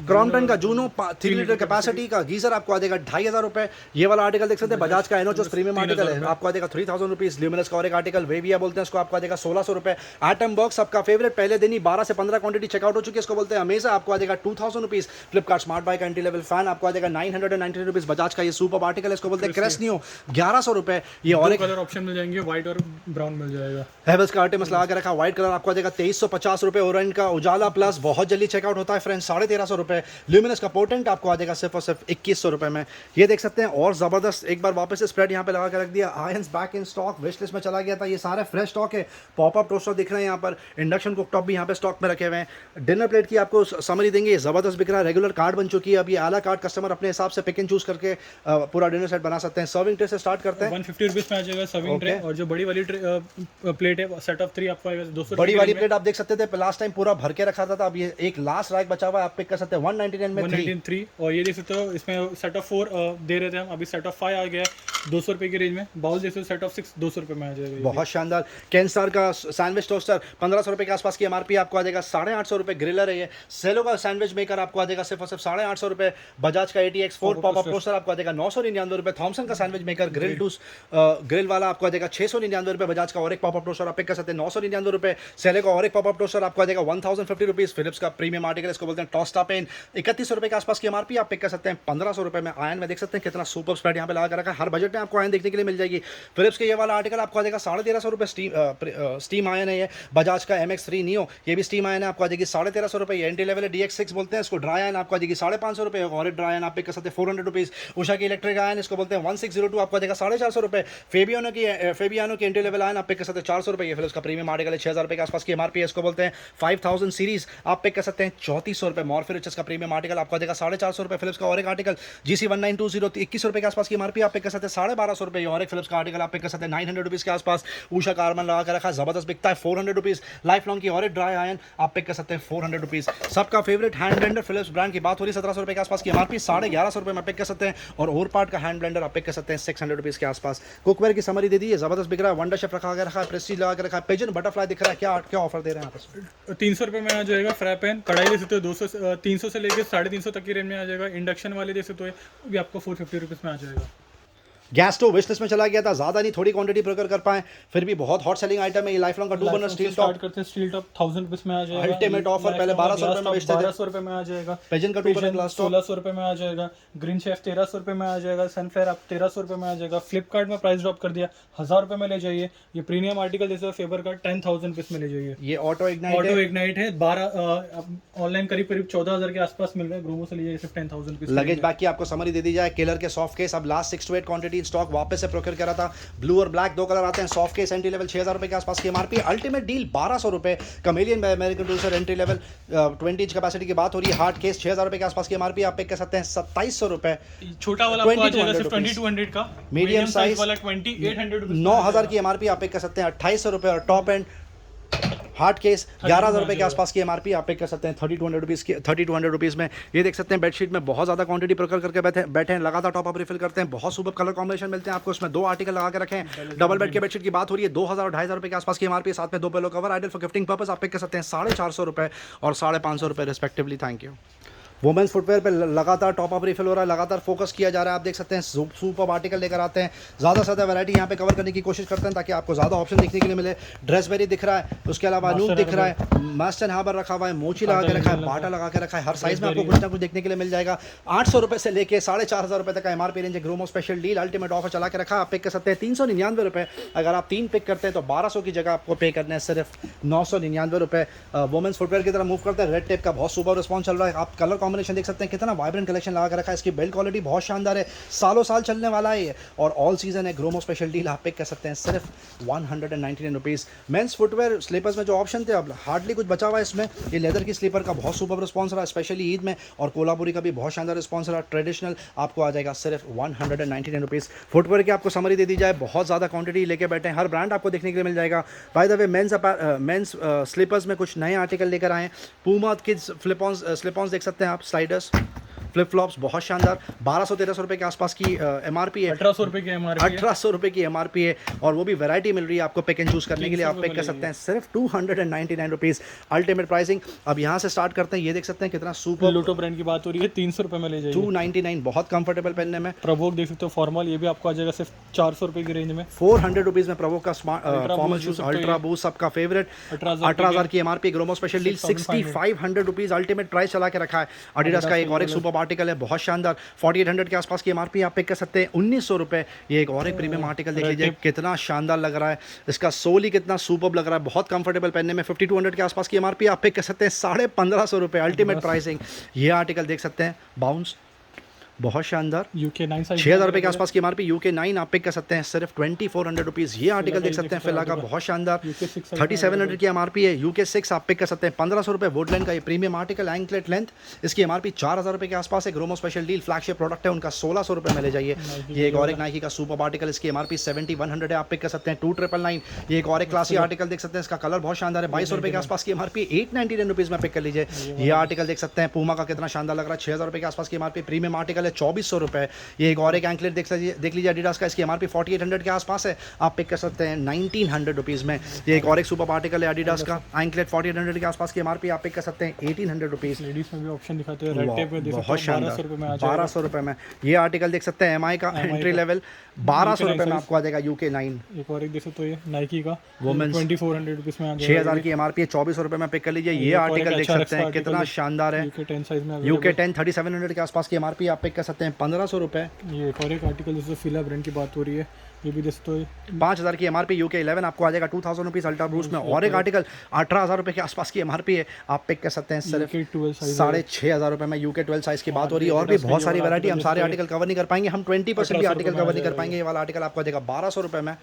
क्रॉम्पटन का जूनो 3 लीटर कैपेसिटी का गीजर आपको आ जाएगा 2500 रुपये। ये वाला आर्टिकल देख सकते हैं, बजाज का एनोचोस प्रीमियम आर्टिकल है, आपको आ जाएगा 3000 रुपीज़। ल्यूमिनस का और एक आर्टिकल वेविया बोलते हैं, इसको आपको आ जाएगा 1600 रुपये। एटम बॉक्स आपका फेवरेट, पहले दिन ही 12 से 15 क्वांटिटी चेकआउट हो चुकी है, इसको बोलते हैं अमेज़ा, आपको आ जाएगा 2000 rupees. Flipkart smart bike anti level fan आपको आ जाएगा 990 रुपीज़। बजाज का ये सुपर आर्टिकल है, इसको बोलते हैं क्रेस्नियो 1100 रुपये। ये और एक कलर ऑप्शन मिल जाएंगे, व्हाइट और ब्राउन मिल जाएगा। हेवल्स का आर्टिमस लगा के रखा, व्हाइट कलर आपको आ जाएगा 2350 रुपये। ओरेंज का उजाला प्लस बहुत जल्दी चेकआउट होता है फ्रेंड्स, 1350 रुपये। ल्यूमिनस का पोटेंट आपको आ जाएगा सिर्फ और सिर्फ 2100 रुपये में। ये देख सकते हैं और ज़बरदस्त, एक बार वापस से स्प्रेड यहाँ पे लगा के रख दिया। Ions back in stock, wish list में चला गया था, ये सारे फ्रेश स्टॉक है। पॉपअप टोस्टर दिख रहे हैं यहाँ पर, इंडक्शन कुकटॉप भी यहाँ पे स्टॉक में रखे हुए हैं। डिनर प्लेट की आपको समरी देंगे, ये ज़बरदस्त बिक रहा है, रेगुलर कार्ड बन चुकी है। अब ये आला कार्ड कस्टमर अपने हिसाब से पिक एंड चूज करके पूरा डिनर सेट बना सकते हैं। सर्विंग ट्रे से स्टार्ट करते हैं, 150 रुपीज़ में आ जाएगा सर्विंग ट्रे। और जो बड़ी वाली प्लेट है सेट ऑफ 3 आपको आएगा 200। बड़ी वाली प्लेट आप देख सकते थे लास्ट टाइम पूरा भर के रखा था, अब ये एक लास्ट रैक बचा हुआ है, आप पिक कर सकते हैं 199 में 193। और ये देख सकते हो, इसमें सेट ऑफ 4 दे रहे थे हम, अभी सेट ऑफ 5 आ गया है 200 रुपये की रेंज में। बाउल देख सकते हो, सेट ऑफ 6 200 रुपये में आ जाएगा। बहुत शानदार। कैंस्टार का सैंडविच टोस्टर 1500 रुपये के आसपास की एमआरपी, आपको आ जाएगा 850 रुपये। ग्रिलर है ये। सेलो का सैंडविच मेकर आपको आ जाएगा सिर्फ और सिर्फ 850 रुपये। बजाज का ATX4 पॉपअप टोस्टर आपको आ जाएगा 999 रुपये। थॉमसन का सैंडविच मेकर ग्रिल वाला आपको आ जाएगा 699 रुपये। बजाज का और एक पॉपअप टोस्टर आप पिक कर सकते हैं 999 रुपये। सेले का और एक पॉपअप टोस्टर आपको आ जाएगा 1050 रुपीज़। फिलिप्स का प्रीमियम आर्टिकल, इसको बोलते हैं टोस्टा पेन, 3100 रुपये के आसपास की एमआरपी, आप पिक कर सकते हैं 1500 रुपये में। आयन में देख सकते हैं कितना सुपर स्प्रेड यहाँ पे लगा रखा है, हर बजट में आपको आयन देखने के लिए मिल जाएगी। फिलिप्स के ये वाला आर्टिकल आपको आ जाएगा 1350 रुपये। स्टीम आयन है ये। बजाज का MX3 नियो, ये भी स्टीम आयन है, आपको आ जाएगी 1350 रुपये। ये एंटी लेवल है, DX6 बोलते हैं इसको। ड्राई आयन आपको आ जाएगी 550 रुपये। और एक ड्राई आयन आप पिक कर सकते हैं 400 रुपीज़। उषा की इलेक्ट्रिक आयन, इसको बोलते हैं 1602, आपको आ जाएगा 450 रुपये। फेबियानो की एंटी लेवल आयन आप पिक कर सकते हैं 400 रुपये। ये फिलिप्स का प्रीमियम आर्टिकल है, 6000 रुपये के आसपास की एमआरपी है, इसको बोलते हैं 5000 सीरीज, आप पिक कर सकते हैं 3400 रुपये। मॉर्फे रिचेस का प्रीमियम आर्टिकल आपको आ जाएगा 450 रुपये। फिलिप्स का और एक आर्टिकल GC1920 2100 रुपये के आसपास की एमआरपी, आप पिक कर सकते हैं 1250 रुपये। और एक फिलिप्स का आर्टिकल आप पिक कर सकते हैं 900 रुपीज़ के आसपास। उषा कार्बन लगा कर रखा, जबरदस्त बिकता है 400 रुपीज़। लाइफ लॉन्ग की और एक ड्राई आयन आप पिक कर सकते हैं 400 रुपीज़। सबका favourite hand blender Philips brand की बात हो रही है, 1700 रुपये के आसपास की एमआरपी, 1150 रुपये में पिक कर सकते हैं। और ओर पार्ट का हैंड ब्लेंडर आप पिक कर सकते हैं 600 रुपीज़ के आसपास। कुकवेयर की समरी दे दी है, जबरदस्त बिक रहा है। वंडर शेफ रखा रखा है, प्रेस्टीज लगा कर रखा है, पिजन बटरफ्लाई दिख रहा है। क्या ऑफर दे रहे हैं आप? 300 रुपये में आ जाएगा। फ्राई पैन कढ़ाई दे सकते हो 300 से लेकर 350 तक की रेंज में आ जाएगा। इंडक्शन वाले दे सकते हो, वो भी आपको 450 रुपीज़ में आ जाएगा। गैस स्टोव विश लिस्ट में चला गया था, ज़्यादा नहीं, थोड़ी क्वांटिटी प्रोक्योर कर पाए, फिर भी बहुत हॉट सेलिंग आइटम है ये। लाइफ लॉन्ग का 2 बर्नर स्टील टॉप करते हैं, स्टील टॉप 1000 रुपीज़ में आ जाएगा। अल्टीमेट ऑफर, पहले 1200 रुपये में बेचते थे, 1200 रुपये में आ जाएगा। पिजन का 2 बर्नर ग्लास टॉप 1600 रुपये में आ जाएगा। ग्रीन शेफ 1300 रुपये में आ जाएगा। सनफ्लावर आप 1300 रुपये में आ जाएगा। फ्लिपकार्ट में प्राइस ड्रॉप कर दिया, 1000 रुपये में ले जाइए। ये प्रीमियम आर्टिकल जैसे फेबर का 10,000 रुपीज़ में ले जाइए। ये ऑटो इग्नाइट है 12 ऑनलाइन करीब 14,000 के आसपास मिल रहा है। ग्रोमो से लीजिए सिर्फ 10,000 रुपीज़। लगेज बैग की आपको समरी दे दी जाए। केलर के सॉफ्ट केस अब last 6 to 8 quantity Eid stock वापस से प्रोक्योर करा था। ब्लू और ब्लैक दो कलर आते हैं। सॉफ्ट केस एंट्री लेवल 6000 रुपये के आसपास की एमआरपी। अल्टीमेट डील 1200 रुपये। Kamiliant by American Tourister entry level 20 inch capacity की बात हो रही है। हार्ड केस 6000 रुपये के आसपास की एमआरपी। आप पिक कर सकते हैं 2700 रुपये। छोटा वाला आपको आ जाएगा सिर्फ 2200 का। मीडियम साइज वाला 2800 9000 की एमआरपी आप पिक कर सकते हैं 2800 रुपये। और टॉप एंड हार्ड केस 11000 रुपये के आसपास की एमआरपी आप पिक कर सकते हैं 3200 रुपीज़ की 3200 रुपीज़ में। ये देख सकते हैं बेडशीट में बहुत ज़्यादा क्वांटिटी प्रोक्योर करके बैठे हैं। लगातार टॉप अप रिफिल करते हैं। बहुत सुपर कलर कॉम्बिनेशन मिलते हैं आपको। इसमें 2 आर्टिकल लगा के रखे हैं। डबल बेड के बेडशीट की बात हो रही है 2000 और 2500 रुपये के आसपास की एमआरपी। साथ में 2 pillow cover ideal for gifting purpose आप पिक कर सकते हैं 450 रुपये और 550 रुपये respectively. Thank you. Women's footwear पे लगातार टॉप अप रिफिल हो रहा है, लगातार फोकस किया जा रहा है। आप देख सकते हैं सुपर आर्टिकल लेकर आते हैं। ज़्यादा से ज़्यादा वैरायटी यहाँ पे कवर करने की कोशिश करते हैं ताकि आपको ज़्यादा ऑप्शन देखने के लिए मिले। ड्रेस वेरी दिख रहा है, उसके अलावा नूक दिख रहा है, मास्टन हाबर रखा हुआ है, मोची लगा के रखा है, बाटा लगा के रखा है। हर साइज़ में आपको कुछ ना कुछ देखने के लिए मिल जाएगा। 800 रुपये से लेकर 4500 रुपये तक का एमआरपी रेंज है। Gromo special deal ultimate offer चला के रखा है। आप पिक कर सकते हैं 399 रुपये। अगर आप 3 पिक करते हैं तो 1200 की जगह आपको पे करना है सिर्फ 999 रुपये। वुमेंस फुटवेयर की तरफ मूव करते हैं। रेड टेप का बहुत सुपर रिस्पॉन्स चल रहा है। आप कलर कॉम्बिनेशन देख सकते हैं कितना वाइब्रेंट कलेक्शन लगा कर रखा है। इसकी बिल्ड क्वालिटी बहुत शानदार है, सालों साल चलने वाला है ये और ऑल सीजन है। ग्रोमो स्पेशल डील आप पिक कर सकते हैं सिर्फ 199 रुपीज़। मेंस फुटवेयर स्लीपर्स में जो ऑप्शन थे अब हार्डली कुछ बचा हुआ है इसमें। ये लेदर की स्लीपर का बहुत सुपर रिस्पॉन्स रहा, स्पेशली ईद में, और कोलापुरी का भी बहुत शानदार रिस्पॉन्स रहा। ट्रेडिशनल आपको आ जाएगा सिर्फ 199 रुपीज़। फुटवेयर की आपको समरी दे दी जाए, बहुत ज़्यादा क्वांटिटी लेके बैठे हैं। हर ब्रांड आपको देखने के लिए मिल जाएगा। By the way men's slippers में कुछ नए आर्टिकल लेकर आए हैं। पूमा किड्स स्लिपॉन्स देख सकते हैं आप, स्लाइडर्स, फ्लिप फ्लॉप्स बहुत शानदार। 1200-1300 रुपये के आसपास की एमआरपी है। 1800 रुपये की एमआरपी 1800 रुपये की एमआरपी है और वो भी वैरायटी मिल रही है आपको पिक एंड चूज करने के लिए। आप पिक कर सकते हैं सिर्फ 299 रुपीज़। Ultimate pricing. अब यहाँ से स्टार्ट करते हैं। ये देख सकते हैं कितना सुपर। लोटो ब्रांड की बात हो रही है 300 रुपये में ले जाइए। 299 बहुत कंफर्टेबल पहनने में। प्रवोक देख सकते हो फॉर्मल, ये भी आपको आ जाएगा सिर्फ 400 रुपये की रेंज में। 400 रुपीज़ में प्रवोक का फॉर्मल शूज अल्ट्रा बूस्ट सबका फेवरेट। 18,000 की MRP. Gromo special deal 6500 rupees ultimate price चला के रखा है। एडिडास का एक और एक सुपर आर्टिकल है बहुत शानदार, 4800 के आसपास की एमआरपी आप पिक कर सकते हैं 1900 रुपये। ये एक और एक प्रीमियम आर्टिकल देख लीजिए कितना शानदार लग रहा है। इसका सोल ही कितना सुपर लग रहा है, बहुत कंफर्टेबल पहनने में। 5200 के आसपास की एमआरपी आप पिक कर सकते हैं 1550 रुपये। Ultimate pricing. ये आर्टिकल देख सकते हैं बाउंस बहुत शानदार, UK 9 साइज 6000 रुपये के आसपास की एमआरपी। UK 9 आप पिक कर सकते हैं सिर्फ 2400 रुपीज़। ये आर्टिकल देख सकते हैं फिला का बहुत शानदार, 3700 की एमआरपी है। UK 6 आप पिक कर सकते हैं 1500 रुपये। वुडलैंड का ये प्रीमियम आर्टिकल एंकलेट लेंथ, इसकी एमआरपी 4000 रुपये के आसपास है। Gromo special deal flagship product है उनका 1600 रुपये में ले जाइए। ये एक और एक नाइकी का सुपर आर्टिकल, इसकी एमआरपी 7100 है, आप पिक कर सकते हैं 2999। ये एक और एक क्लासी आर्टिकल देख सकते हैं, इसका कलर बहुत शानदार है, 2200 रुपये के आसपास की एमआरपी, 899 रुपीज़ में पिक कर लीजिए। ये आर्टिकल देख सकते हैं पूमा का कितना शानदार लग रहा है, 6000 रुपये के आसपास की एमआरपी। प्रीमियम आर्टिकल है 2400 रुपये। ये एक और एक एंकलेट देख लीजिए एडिडास का, इसकी एमआरपी 4800 के आसपास है, आप पिक कर सकते हैं 1900 रुपीज़ में। ये एक और एक सुपर आर्टिकल है एडिडास का एंकलेट, 4800 के आसपास की एमआरपी, आप पिक कर सकते हैं 1800 रुपीज़। लेडीज में भी ऑप्शन दिखाते हैं, रेड टेप में देख सकते बहुत हैं शानदार 1200 रुपये में आ जाएगा। 1200 रुपये में। ये आर्टिकल देख सकते हैं एमआई का एंट्री लेवल 1200 रुपये में आपको आ जाएगा। UK 9 एक और एक देख सकते हो, ये नाइकी का वुमेन्स 2400 रुपीज़ में आ जाएगा। 6000 की एमआरपी है, 2400 रुपये में पिक कर लीजिए। ये आर्टिकल देख सकते हैं कितना शानदार है, UK 10 साइज में UK 10 3700 के आसपास की एमआरपी, आप पिक कर सकते हैं 1500 रुपये। ये एक और एक आर्टिकल जैसे फिला ब्रांड की बात हो रही है, ये भी देख सकते हो 5000 की एमआरपी। UK 11 आपको आ जाएगा 2000 रुपीज़ अल्ट्रा ब्रूस में। और एक आर्टिकल 18000 रुपये के आसपास की एमआरपी है, आप पिक कर सकते हैं सिर्फ 6500 रुपये में। UK 12 साइज़ की बात हो रही है और भी बहुत सारी वैरायटी, हम सारे आर्टिकल कवर नहीं कर पाएंगे, हम 20% भी आर्टिकल कवर नहीं कर पाएंगे। ये वाला आर्टिकल आपको आ जाएगा 1200 रुपये में।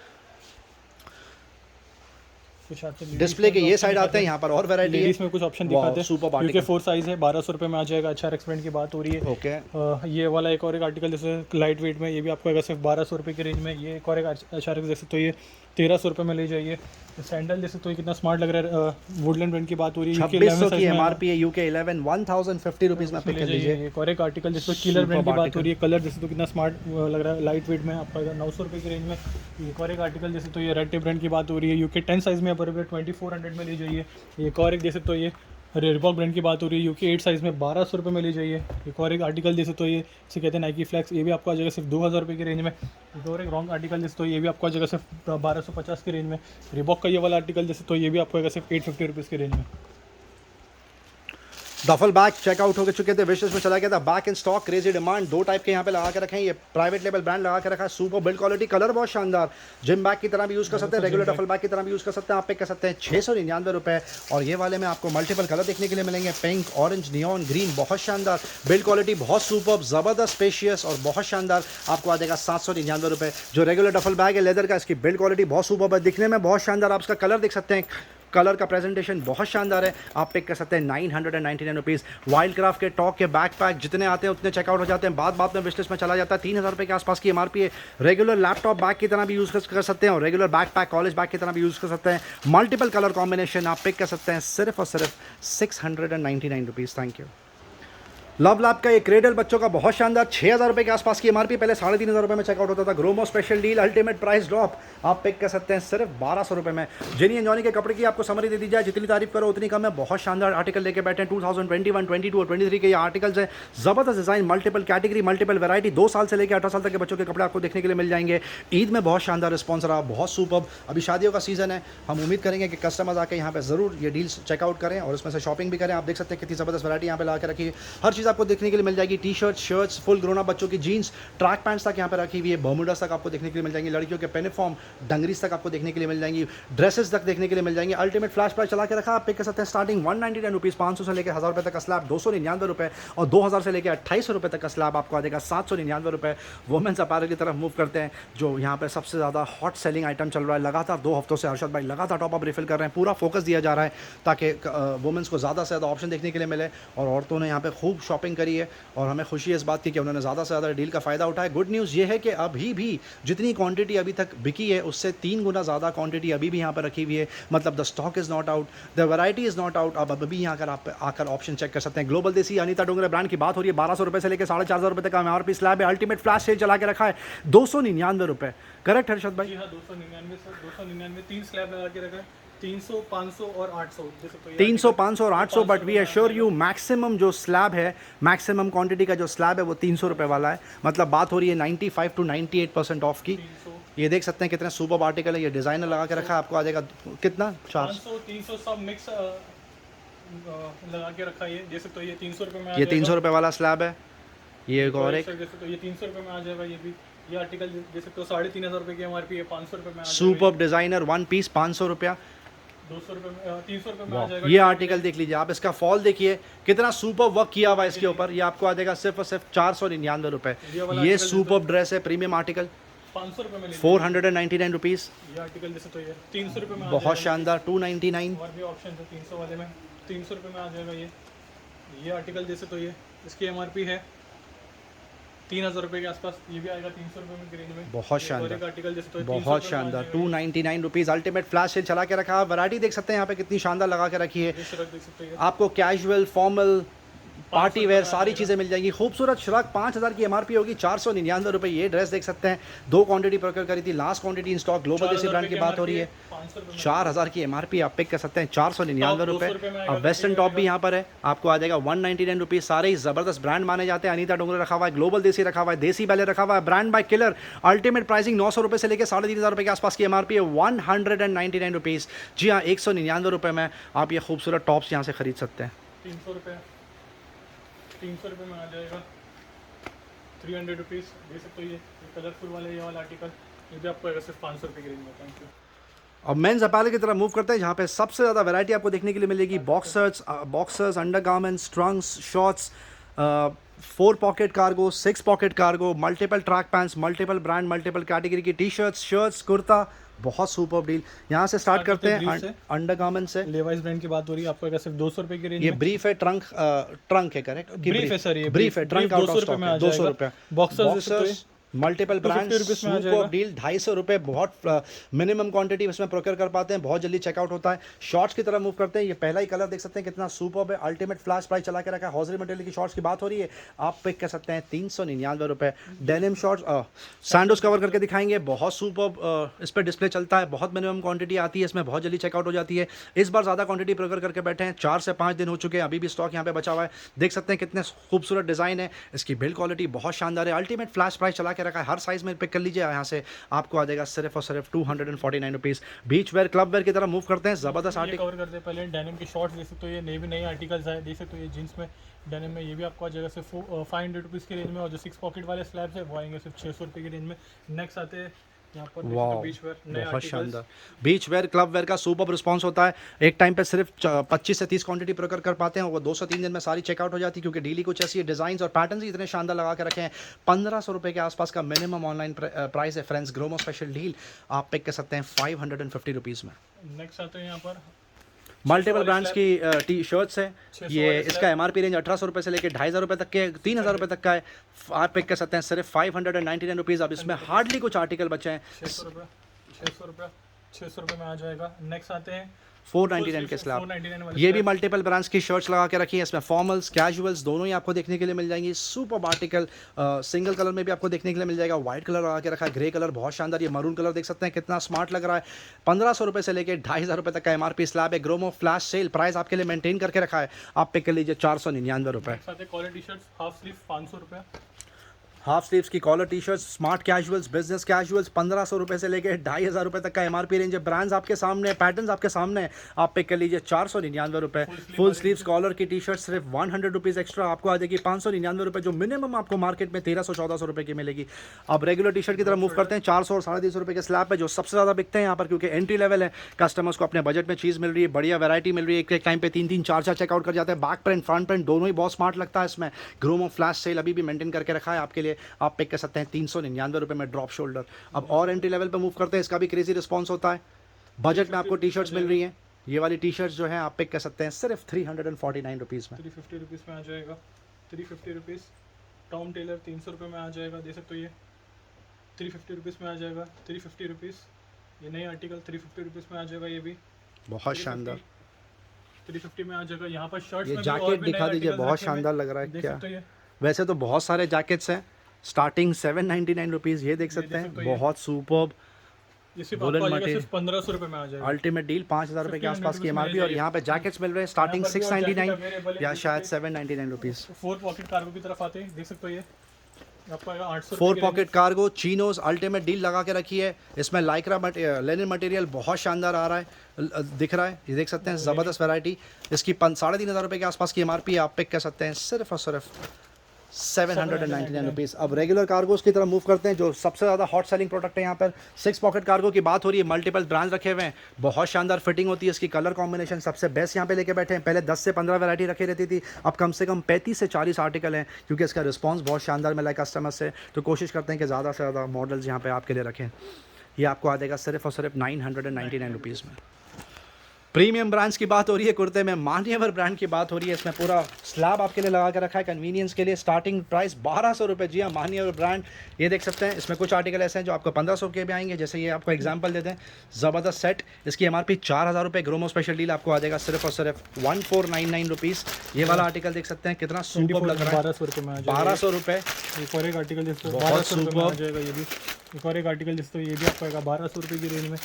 डिस्प्ले के ये साइड आते हैं, यहाँ पर और वैरायटी है, इसमें कुछ ऑप्शन दिखाते हैं। सुपर UK 4 साइज है, 1200 रुपये में आ जाएगा। अच्छा एक्सपेंड की बात हो रही है। ओके, ये वाला एक और एक आर्टिकल जैसे लाइट वेट में, ये भी आपको आएगा सिर्फ 1200 रुपये की रेंज में। ये एक और एक अच्छा जैसे तो ये 1300 रुपये में ले जाइए। सैंडल जैसे तो ये कितना स्मार्ट लग रहा है, वुडलैंड ब्रांड की बात हो रही है। 2600 की एमआरपी है। UK 11 1050 रुपीज़ में पिक कर लीजिए। एक और एक आर्टिकल जैसे किलर ब्रांड की बात हो रही है, कलर जैसे तो कितना स्मार्ट लग रहा है, लाइट वेट में आपका 900 रुपये की रेंज में। एक और एक आर्टिकल जैसे तो ये रेड टेप ब्रांड की बात हो रही है, UK 10 साइज में 2400 में ले जाइए। एक और एक जैसे तो ये रिबॉक ब्रांड की बात हो रही है, UK 8 साइज में 1200 रुपये में ले जाइए। एक और एक आर्टिकल जैसे तो ये इसे कहते हैं नाइकी फ्लेक्स, ये भी आपको आ जाएगा सिर्फ 2000 रुपये की रेंज में। एक और एक रॉन्ग आर्टिकल जैसे तो ये भी आपको आ जाएगा सिर्फ 1250 की रेंज में। रिबॉक का ये वाला आर्टिकल जैसे तो ये भी आपको आएगा सिर्फ 850 रुपीज़ की रेंज में। डफल बैग चेकआउट हो चुके थे, विश लिस्ट में चला गया था, back in stock, crazy demand, दो टाइप के यहाँ पे लगा के रखे हैं। ये प्राइवेट लेवल ब्रांड लगा के रखा है, सुपर बिल्ड क्वालिटी, कलर बहुत शानदार, जिम बैग की तरह भी यूज़ कर सकते हैं, रेगुलर डफल बैग की तरह भी यूज़ कर सकते हैं। आप पे कह सकते हैं 699 रुपये। और ये वाले में आपको मल्टीपल कलर देखने के लिए मिलेंगे, पिंक, ऑरेंज, नियॉन, ग्रीन, बहुत शानदार, बिल्ड क्वालिटी बहुत सुपर, ज़बरदस्त, स्पेशियस और बहुत शानदार। आपको आ जाएगा 799 रुपये। जो रेगुलर डफल बैग है लेदर का, इसकी बिल्ड क्वालिटी बहुत सुपर है, दिखने में बहुत शानदार। आप इसका कलर देख सकते हैं, कलर का प्रेजेंटेशन बहुत शानदार है। आप पिक कर सकते हैं 999 रुपीज़। वाइल्ड क्राफ्ट के टॉक के बैकपैक जितने आते हैं उतने चेकआउट हो जाते हैं, बाद में विशलिस्ट में चला जाता है। 3000 रुपये के आसपास की एमआरपी है। रेगुलर लैपटॉप बैग की तरह भी यूज़ कर सकते हैं और रेगुलर बैकपैक कॉलेज बैग की तरह भी यूज़ कर सकते हैं। मल्टीपल कलर कॉम्बिनेशन आप पिक कर सकते हैं सिर्फ और सिर्फ 699 rupees. Thank you. Love lab का ये क्रेडल बच्चों का बहुत शानदार, 6000 रुपये के आसपास की एमआरपी, पहले 3500 रुपये में चेकआउट होता था। Gromo special deal, ultimate price drop, आप पिक कर सकते हैं सिर्फ 1200 रुपये में। जिनी एंड जॉनी के कपड़े की आपको समरी दे दी जाए, जितनी तारीफ करो उतनी कम है। बहुत शानदार आर्टिकल लेके बैठे हैं, 2021, 22 और 23 के ये आर्टिकल्स हैं। ज़बरदस्त design, multiple category, multiple variety, 2 साल से लेकर 18 साल तक के बच्चों के कपड़े आपको देखने के लिए मिल जाएंगे। ईद में बहुत शानदार रिस्पॉन्स रहा, बहुत सुपर्ब। अभी शादियों का सीज़न है, हम उम्मीद करेंगे कि कस्टमर्स आकर यहाँ पे ज़रूर ये डील्स चेकआउट करें और इसमें से शॉपिंग भी करें। आप देख सकते हैं कितनी ज़बरदस्त वैरायटी यहाँ पे ला के रखी है, हर चीज़ आपको देखने के लिए मिल जाएगी। T shirt, shirts, full grown up बच्चों की जीन्स, ट्रैक पैंट्स तक यहाँ पे रखी हुई है, बर्मुडास तक आपको देखने के लिए मिल जाएंगी, लड़कियों के पेनिफॉर्म, डंगरीज तक आपको देखने के लिए मिल जाएंगी, ड्रेसेस तक देखने के लिए मिल जाएंगी। अल्टीमेट फ्लैश प्राइस चला के रखा, आप पिक कर सकते हैं स्टार्टिंग 199 रुपीज़, 500 से लेकर 1000 रुपये तक का स्लैब 299 रुपये और 2000 से लेकर 2800 रुपये तक का स्लैब आपको आ जाएगा 799 रुपये। वुमेंस अपैरल की तरफ मूव करते हैं, जो यहाँ पर सबसे ज़्यादा हॉट सेलिंग आइटम चल रहा है। लगातार 2 हफ्तों से अरशद भाई लगातार टॉप अप रिफिल कर रहे हैं, पूरा फोकस दिया जा रहा है ताकि वुमेंस को ज़्यादा से ज़्यादा ऑप्शन देखने के लिए मिले और औरतों ने यहाँ पे खूब शॉपिंग करी है और हमें खुशी है इस बात की कि उन्होंने ज़्यादा से ज़्यादा डील का फ़ायदा उठाया। गुड न्यूज़ ये है कि अभी भी जितनी क्वांटिटी अभी तक बिकी है उससे 3 गुना ज़्यादा क्वांटिटी अभी भी यहाँ पर रखी हुई है। मतलब the stock is not out, the variety is not out. अब अभी यहाँ आप आकर ऑप्शन चेक कर सकते हैं। ग्लोबल देसी अनीता डोंगरे ब्रांड की बात हो रही है, 1200 रुपये से लेकर 4500 रुपये तक का एमआरपी स्लैब है। अल्टीमेट फ्लैश सेल चला के रखा है 299 रुपये। करेक्ट हर्षद भाई? जी हाँ, 299 सर, 299 3 स्लैब लगा के रखा है, 300, 500 और 800। 300, 500 और 800, but we assure you maximum जो स्लैब है, मैक्सिमम क्वांटिटी का जो स्लैब है वो 300 रुपये वाला है। मतलब बात हो रही है 95 to 98% ऑफ की। ये देख सकते हैं कितने सुपर आर्टिकल है। ये डिज़ाइनर लगा के रखा है, आपको आ जाएगा कितना, 500, 300 सब मिक्स लगा के रखा है। ये जैसे तो ये 300 रुपये में, ये 300 रुपये वाला स्लैब है। ये एक और एक जैसे तो ये 300 रुपये में आ जाएगा। ये भी ये आर्टिकल जैसे तो 3500 रुपये की एमआरपी है, 500 रुपये में सुपर डिज़ाइनर 1 पीस 500 रुपया, 200 रुपये में, 300 रुपये में आ जाएगा। ये आर्टिकल देख लीजिए आप, इसका फॉल देखिए कितना सुपर वर्क किया हुआ है इसके ऊपर। ये आपको आ जाएगा सिर्फ और सिर्फ 499 रुपये। ये सुपर ड्रेस है, प्रीमियम आर्टिकल, 500 रुपये में 499 रुपीज़। ये आर्टिकल जैसे तो ये 300 रुपये में बहुत शानदार, 299। और भी ऑप्शन है 300 वाले में, 300 रुपये में आ जाएगा। ये आर्टिकल जैसे तो ये इसकी एमआरपी है 3000 रुपये के आसपास, ये भी आएगा 300 रुपये में रेंज में। बहुत शानदार, आर्टिकल जैसे तो बहुत शानदार, 299 रुपीज़। अल्टीमेट फ्लैश सेल चला के रखा। वैरायटी देख सकते हैं यहाँ पे कितनी शानदार लगा के रखी है। आपको कैजुअल, फॉर्मल, पार्टी वेयर सारी चीज़ें मिल जाएंगी। खूबसूरत श्रग 5000 की एमआरपी होगी, 499 रुपये। ये ड्रेस देख सकते हैं, 2 क्वांटिटी प्रोक्योर करी थी, last quantity in stock. Global देसी ब्रांड की बात हो रही है, 4000 की एमआरपी आप पिक कर सकते हैं, 499 रुपये। अब वेस्टर्न टॉप भी यहाँ पर है, आपको आ जाएगा 199 रुपीज़। सारे ही ज़बरदस्त ब्रांड माने जाते हैं। अनीता डोंगरे रखा हुआ है, ग्लोबल देसी रखा हुआ है, देसी बैले रखा हुआ है, brand bye killer. Ultimate pricing 900 रुपये से लेकर 3500 रुपये के आसपास की एमआरपी है, 199 रुपीज़। जी हाँ, 199 रुपये में आप ये खूबसूरत टॉप्स यहाँ से खरीद सकते हैं। 300 रुपये में आ जाएगा, 300 रुपीज़। दे सकते हो ये कलरफुल वाले, ये वाला आर्टिकल, ये भी आपको सिर्फ 500 रुपये की रेंज में। Thank you. अब मेंस अपैरल की तरफ मूव करते हैं, जहाँ पे सबसे ज़्यादा वैरायटी आपको देखने के लिए मिलेगी। Boxers, undergarments, Trunks, shorts, 4 pocket cargo, 6 pocket cargo, multiple track pants, multiple brand, multiple category की टी शर्ट्स, शर्ट्स, कुर्ता। बहुत सुपर डील। यहाँ से स्टार्ट करते हैं अंडरगारमेंट से। लेवाइस ब्रांड की बात हो रही है, आपको सिर्फ 200 रुपये की रेंज। ये ब्रीफ है, ट्रंक है, करेक्ट? ब्रीफ है सर, ये ब्रीफ है, ट्रंक आउट ऑफ स्टॉक है, 200 रुपये। Boxers multiple brand, super deal, 250 रुपये। बहुत मिनिमम क्वांटिटी इसमें प्रोक्योर कर पाते हैं, बहुत जल्दी चेकआउट होता है। शॉर्ट्स की तरफ मूव करते हैं। ये पहला ही कलर देख सकते हैं कितना सुपर है। अल्टीमेट फ्लैश प्राइस चला के रखा है। हॉजरी मटेरियल की शॉर्ट्स की बात हो रही है, आप पिक कर सकते हैं 399 रुपये। डेनिम शॉर्ट्स, सैंडोज कवर करके दिखाएंगे, बहुत सुपर इस पर डिस्प्ले चलता है। बहुत मिनिमम क्वांटिटी आती है इसमें, बहुत जल्दी चेकआउट हो जाती है। इस बार ज़्यादा क्वांटिटी प्रोक्योर करके बैठे हैं, 4 से 5 दिन हो चुके हैं, अभी भी स्टॉक यहाँ पे बचा हुआ है। देख सकते हैं कितने खूबसूरत डिज़ाइन है, इसकी बिल्ड क्वालिटी बहुत शानदार है। अल्टीमेट फ्लैश प्राइस चला के रखा है, हर साइज़ में पिक कर लीजिए यहाँ से, आपको आ जाएगा सिर्फ और सिर्फ 249 rupees. Beach wear club wear की तरफ मूव करते हैं, ज़बरदस्त ये आर्टिकल कवर करते हैं पहले डेनिम की शॉर्ट्स देख सकते हो, ये नए आर्टिकल्स है, देख सकते हो ये जीन्स में डेनिम में, ये भी आपको आ जाएगा सिर्फ 500 रुपीज़ की रेंज में। और जो 6 पॉकेट वाले स्लैब्स है वो आएंगे सिर्फ 600 रुपये की रेंज में। नेक्स्ट आते हैं यहाँ पर वाह, बीच वेयर, नए बहुत आर्टिकल्स। शानदार। बीच वेयर क्लब वेयर का सुपर रिस्पांस होता है, एक टाइम पे सिर्फ 25 से 30 क्वांटिटी प्रोकर कर पाते हैं, वो 2 से 3 दिन में सारी चेकआउट हो जाती है, क्योंकि डेली कुछ ऐसी डिज़ाइन और पैटर्न ही इतने शानदार लगा के रखे हैं। 1500 रुपये के आसपास का मिनिमम ऑनलाइन प्राइस है फ्रेंड्स। ग्रोमो स्पेशल डील आप पिक कर सकते हैं 550 रुपीज़ में। नेक्स्ट आते हैं यहाँ पर मल्टीपल ब्रांड्स की टी शर्ट्स है, 600 ये वाले इसका एमआरपी रेंज 1800 रुपये से लेकर 2500 रुपये तक के 3000 रुपये तक का है, आप पिक कर सकते हैं सिर्फ 599 रुपीज़। अब इसमें हार्डली कुछ आर्टिकल बचे हैं, 600 रुपये में आ जाएगा। नेक्स्ट आते हैं 499 के स्लैब। 499 वाले ये भी मल्टीपल ब्रांड्स की शर्ट्स लगा के रखी है, इसमें फॉर्मल्स कैजुअल्स दोनों ही आपको देखने के लिए मिल जाएंगी। सुपर आर्टिकल सिंगल कलर में भी आपको देखने के लिए मिल जाएगा, व्हाइट कलर लगा के रखा है, ग्रे कलर बहुत शानदार, ये मरून कलर देख सकते हैं कितना स्मार्ट लग रहा है। 1500 रुपये से लेकर 2500 रुपये तक का एमआरपी स्लैब है। ग्रोमो फ्लैश सेल प्राइस आपके लिए मेंटेन करके रखा है, आप पिक कर लीजिए 499 रुपये। Collar T shirts half sleeve 500 रुपये। हाफ स्लीव्स की collar T shirts, smart casuals, business casuals 1500 रुपये से लेकर 2500 रुपये तक का एमआरपी रेंज है। ब्रांड्स आपके सामने, पैटर्न्स आपके सामने, आप पिक कर लीजिए 499 रुपये। फुल स्लीव्स कॉलर की टी शर्ट सिर्फ 100 रुपीज़ एक्स्ट्रा आपको आ जाएगी 599 रुपये, जो मिनिमम आपको मार्केट में 1300-1400 रुपये की मिलेगी। अब रेगुलर टी शर्ट की तरफ मूव करते हैं, 400 और 350 रुपये के स्लैब पे जो सबसे ज़्यादा बिकते हैं यहाँ पर, क्योंकि एंट्री लेवल है, कस्टमर्स को अपने बजट में चीज़ मिल रही है, बढ़िया वैरायटी मिल रही है, एक टाइम पे 3-3 4-4 चेकआउट कर जाते हैं। बैक प्रिंट फ्रंट प्रिंट दोनों ही बहुत स्मार्ट लगता है इसमें। ग्रोमो फ्लैश सेल अभी भी मेंटेन करके रखा है आपके लिए, आप पिक कर सकते हैं 399 रुपये में ड्रॉप शोल्डर। अब और एंट्री लेवल पे मूव करते हैं, इसका भी क्रेजी रिस्पांस होता है। बजट में आपको टी शर्ट्स मिल रही हैं, ये वाली टी शर्ट्स जो है आप पिक कर सकते हैं सिर्फ 349 रुपीज़ में। 350 रुपीज़ में आ जाएगा, 350 रुपीज़। टॉम टेलर 300 रुपये में आ जाएगा, दे सकते हो ये 350 रुपीज़ में आ जाएगा, 350 रुपीज़। ये नई आर्टिकल 350 रुपीज़ में आ जाएगा, ये भी बहुत शानदार। 350 में आ जाएगा। यहाँ पर शर्ट्स ये में भी और जैकेट भी दिखा नए दीजिए, आर्टिकल्स बहुत रखे हुए हैं, शानदार लग रहा है। देख क्या सकते हो ये। वैसे तो बहुत सारे जैकेट्स हैं, स्टार्टिंग 799 रुपीज़, ये देख सकते हैं, बहुत सुपर्ब ये सिर्फ वुलन आपको आ जाएगा मटेरियल, सिर्फ 1500 रुपये में आ जाएगा। अल्टीमेट डील 5000 रुपये के 1500 आसपास की रुपीज़ में एमआरपी। और जाएगी। यहाँ पे जैकेट्स मिल रहे हैं स्टार्टिंग यहाँ पर भी और jacket 699 available है, या देख शायद सकते 799 रुपीज़। 4 पॉकेट कार्गो की तरफ आते हैं, देख सकते हो ये आपको आएगा 800 4 pocket cargo chinos ultimate deal लगा के रखी है, इसमें लाइक्रा लेनिन मटेरियल बहुत शानदार आ रहा है, दिख रहा है, ये देख सकते हैं, ज़बरदस्त वैरायटी। इसकी 3500 रुपये के आसपास की एमआरपी, आप पिक कर सकते हैं सिर्फ और सिर्फ 799 रुपीज़। अब रेगुलर कार्गोज की तरफ मूव करते हैं, जो सबसे ज़्यादा हॉट सेलिंग प्रोडक्ट है यहाँ पर। 6 पॉकेट कार्गो की बात हो रही है, मल्टीपल ब्रांड्स रखे हुए हैं, बहुत शानदार फिटिंग होती है, इसकी कलर कॉम्बिनेशन सबसे बेस्ट यहाँ पे लेके बैठे हैं। पहले 10 से 15 वैरायटी रखी रहती थी, अब कम से कम 35 से 40 आर्टिकल हैं, क्योंकि इसका रिस्पॉन्स बहुत शानदार मिला है कस्टमर से, तो कोशिश करते हैं कि ज़्यादा से ज़्यादा मॉडल्स यहाँ पे आपके लिए रखें। ये आपको आ जाएगा सिर्फ और सिर्फ 999 रुपीज़ में। प्रीमियम ब्रांड्स की बात हो रही है, कुर्ते में मान्यवर ब्रांड की बात हो रही है, इसमें पूरा स्लैब आपके लिए लगा के रखा है कन्वीनियंस के लिए। स्टार्टिंग प्राइस 1200 रुपये, जी हाँ, मान्यवर ब्रांड, ये देख सकते हैं। इसमें कुछ आर्टिकल ऐसे हैं जो आपको 1500 के भी आएंगे, जैसे ये आपको एग्जांपल देते हैं, ज़बरदस्त सेट, इसकी एमआरपी 4000 रुपये। ग्रोमो स्पेशल डील आपको आ जाएगा सिर्फ और सिर्फ 1499 रुपीज़। ये वाला आर्टिकल देख सकते हैं कितना सुपर लग रहा है, 1200 रुपये में आ जाएगा। 1200 रुपये। एक और एक आर्टिकल जिसको बहुत 1200 रुपये में आ superb। जाएगा, ये भी एक और एक आर्टिकल जिसको ये भी आपको आएगा 1200 रुपये की रेंज में,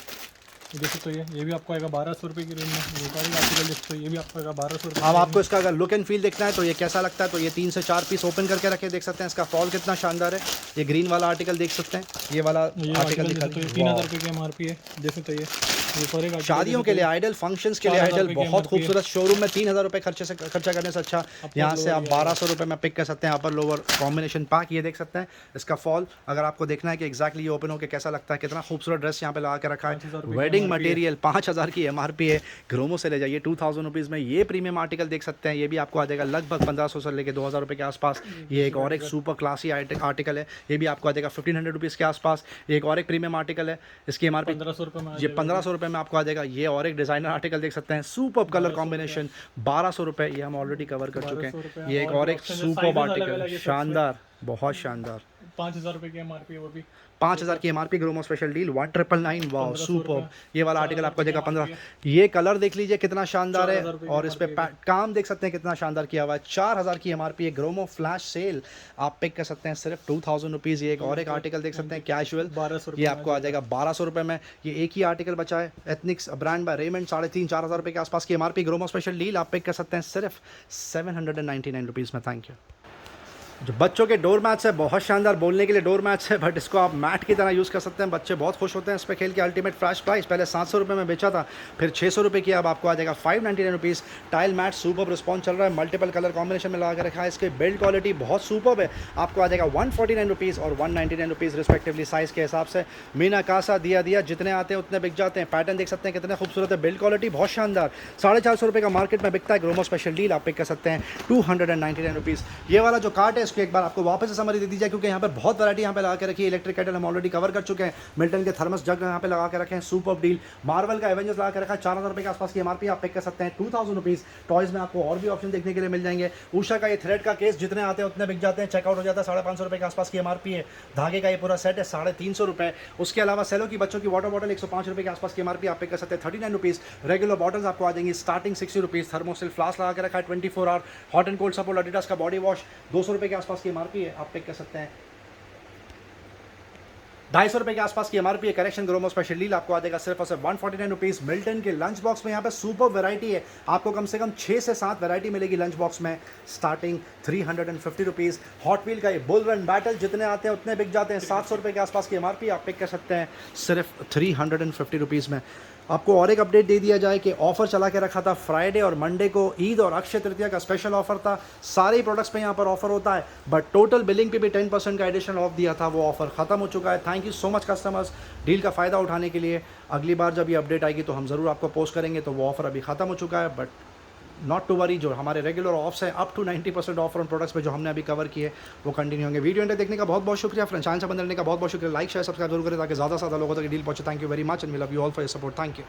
देख सकते हो ये भी आपको आएगा 1200 रुपये की रेंज में। एक और एक आर्टिकल जिसको ये भी आपको आएगा 1200 रुपये। अब आपको इसका अगर लुक एंड फील देखना है तो ये कैसा लगता है, तो ये 3 से 4 पीस ओपन करके रखे, देख सकते हैं इसका फॉल कितना शानदार है। ये ग्रीन वाला आर्टिकल देख सकते हैं, ये वाला आर्टिकल दिखा, 3000 रुपये की एमआरपी है, देख सकते हो ये और एक शादियों के लिए आइडल, फंक्शंस के लिए 4000 आइडल, रुपये की बहुत MRP है। खूबसूरत। शोरूम में 3000 रुपये खर्चा करने से अच्छा यहाँ से आप 1200 रुपये में पिक कर सकते हैं अपर लोअर कॉम्बिनेशन पैक। ये देख सकते हैं इसका फॉल, अगर आपको देखना है कि एक्जैक्टली ये ओपन होकर कैसा लगता है, कितना खूबसूरत ड्रेस यहाँ पे लगा के रखा है। 5000 रुपये की वेडिंग MRP है। मटेरियल 5000 की एमआरपी है, ग्रोमो से ले जाइए 2000 रुपीज़ में। ये प्रीमियम आर्टिकल देख सकते हैं, ये भी आपको आ जाएगा लगभग 1500 से लेकर 2000 रुपये के आसपास। ये एक और एक सुपर क्लासी आर्टिकल है, ये भी आपको आ जाएगा 1500 रुपीज़ के आसपास। ये एक और एक प्रीमियम आर्टिकल है, इसकी एमआरपी 1500 रुपये में आ ये जाएगा। 1500 रुपये में आपको आ जाएगा। ये और एक डिज़ाइनर आर्टिकल देख सकते हैं, सुपर कलर कॉम्बिनेशन, 1200 रुपये, ये हम ऑलरेडी कवर कर चुके 1200 हैं। रुपये। ये एक और एक सुपर आर्टिकल, शानदार, बहुत शानदार, 5000 रुपये की एमआरपी है वो भी। 5000 की एमआरपी, ग्रोमो स्पेशल डील 1999, वाह 1500 सुपर। रुपये। ये वाला आर्टिकल आपको देगा 15। MRP ये कलर देख लीजिए कितना शानदार है, 4000 रुपये और इस पे की काम देख सकते हैं कितना शानदार किया हुआ है। 4000 की एमआरपी है, ग्रोमो फ्लैश सेल, आप पिक कर सकते हैं सिर्फ 2000 रुपीज़। ये एक और एक आर्टिकल देख सकते हैं कैजुअल, 1200 ये आपको आ जाएगा 1200 रुपये में। ये एक ही आर्टिकल बचा है, एथनिक्स ब्रांड बाय रेमंड, 3500-4000 रुपये के आसपास की एमआरपी। ग्रोमो स्पेशल डील आप पिक कर सकते हैं सिर्फ 799 रुपीज़ में। Thank you. जो बच्चों के डोर मैट्स है, बहुत शानदार, बोलने के लिए डोर मैट्स है, बट इसको आप मैट की तरह यूज़ कर सकते हैं। बच्चे बहुत खुश होते हैं इस पर खेल के। अल्टीमेट फ्लैश प्राइस पहले 700 रुपये में बेचा था, फिर 600 रुपये की, अब आपको आ जाएगा 599 rupees. Tile mat super response चल रहा है, मल्टीपल कलर कॉम्बिनेशन में लगा के रखा है। इसके बिल्ड क्वालिटी बहुत सुपर है। आपको आ जाएगा 149 रुपीज़ और 199 रुपीज़ रिस्पेक्टिवली साइज़ के हिसाब से। मीना कासा दिया जितने आते हैं उतने बिक जाते हैं। पैटर्न देख सकते हैं कितने खूबसूरत है, बिल्ड क्वालिटी बहुत शानदार। 450 रुपये का मार्केट में बिकता है। ग्रोमो स्पेशल डील आप पिक कर सकते हैं 299 रुपीज़। ये वाला जो कार्ट है इसको एक बार आपको वापस से समरी दे दी जाए, क्योंकि यहाँ पर बहुत वैरायटी यहाँ पे लगा के रखी है। इलेक्ट्रिक केटल हम ऑलरेडी कवर कर चुके हैं। मिल्टन के थर्मस जग यहाँ पे लगा के रखे हैं, सुपर डील। मार्वल का एवेंजर्स लगा के रखा है, 4000 रुपये के आसपास की एमआरपी, आप पिक कर सकते हैं 2000 रुपीज़। टॉयज़ में आपको और भी ऑप्शन देखने के लिए मिल जाएंगे। उषा का ये थ्रेड का केस जितने आते हैं उतने बिक जाते हैं, चेकआउट हो जाता है, 550 रुपये के आसपास की एमआरपी है। धागे का ये पूरा सेट है 350 रुपये। उसके अलावा सेलो की बच्चों की वाटर बॉटल 105 रुपये के आसपास की एमआरपी, आप पिक कर सकते हैं 39 रुपीज़। रेगुलर बॉटल्स आपको आ जाएंगी स्टार्टिंग 60 रुपीज़। थर्मोस्टिल फ्लास्क लगा के रखा है 24 hour. Hot and cold support Adidas का बॉडी वॉश 200 रुपये के आसपास की एमआरपी है, आप पिक कर सकते हैं। 250 रुपये के आसपास की एमआरपी है। करेक्शन ग्रोमो स्पेशल डील आपको आ जाएगा सिर्फ और सिर्फ 149 रुपीज़। मिल्टन के लंच बॉक्स में यहाँ पे सुपर वैरायटी है, आपको कम से कम 6 से 7 वैरायटी मिलेगी लंच बॉक्स में, स्टार्टिंग 350 रुपीज़। हॉट व्हील का ये बुल रन बैटल जितने आते हैं उतने बिक जाते हैं। 700 रुपये के आसपास की एमआरपी, आप पिक कर सकते हैं सिर्फ 350 रुपीज़ में। आपको और एक अपडेट दे दिया जाए कि ऑफर चला के रखा था फ्राइडे और मंडे को, ईद और अक्षय तृतीया का स्पेशल ऑफर था। सारे ही प्रोडक्ट्स पे यहाँ पर ऑफर होता है, बट टोटल बिलिंग पे भी 10% का एडिशनल ऑफ दिया था, वो ऑफर ख़त्म हो चुका है। Thank you so much customers deal का फ़ायदा उठाने के लिए। अगली बार जब ये अपडेट आएगी तो हम ज़रूर आपको पोस्ट करेंगे। तो वो ऑफर अभी ख़त्म हो चुका है, बट नॉट टू वरी, जो हमारे रेगुलर ऑफ्स हैं up to 90% offer on products पे जो हमने अभी कवर किए वो कंटिन्यू होंगे। वीडियो एंड देखने का बहुत बहुत शुक्रिया। फ्रेंड चैनल से बंद रहने का बहुत बहुत शुक्रिया। लाइक शेयर सब्सक्राइब जरूर करें ताकि ज़्यादा से ज़्यादा लोगों तक डील पहुंचे। Thank you very much and we love you all for your support. Thank you.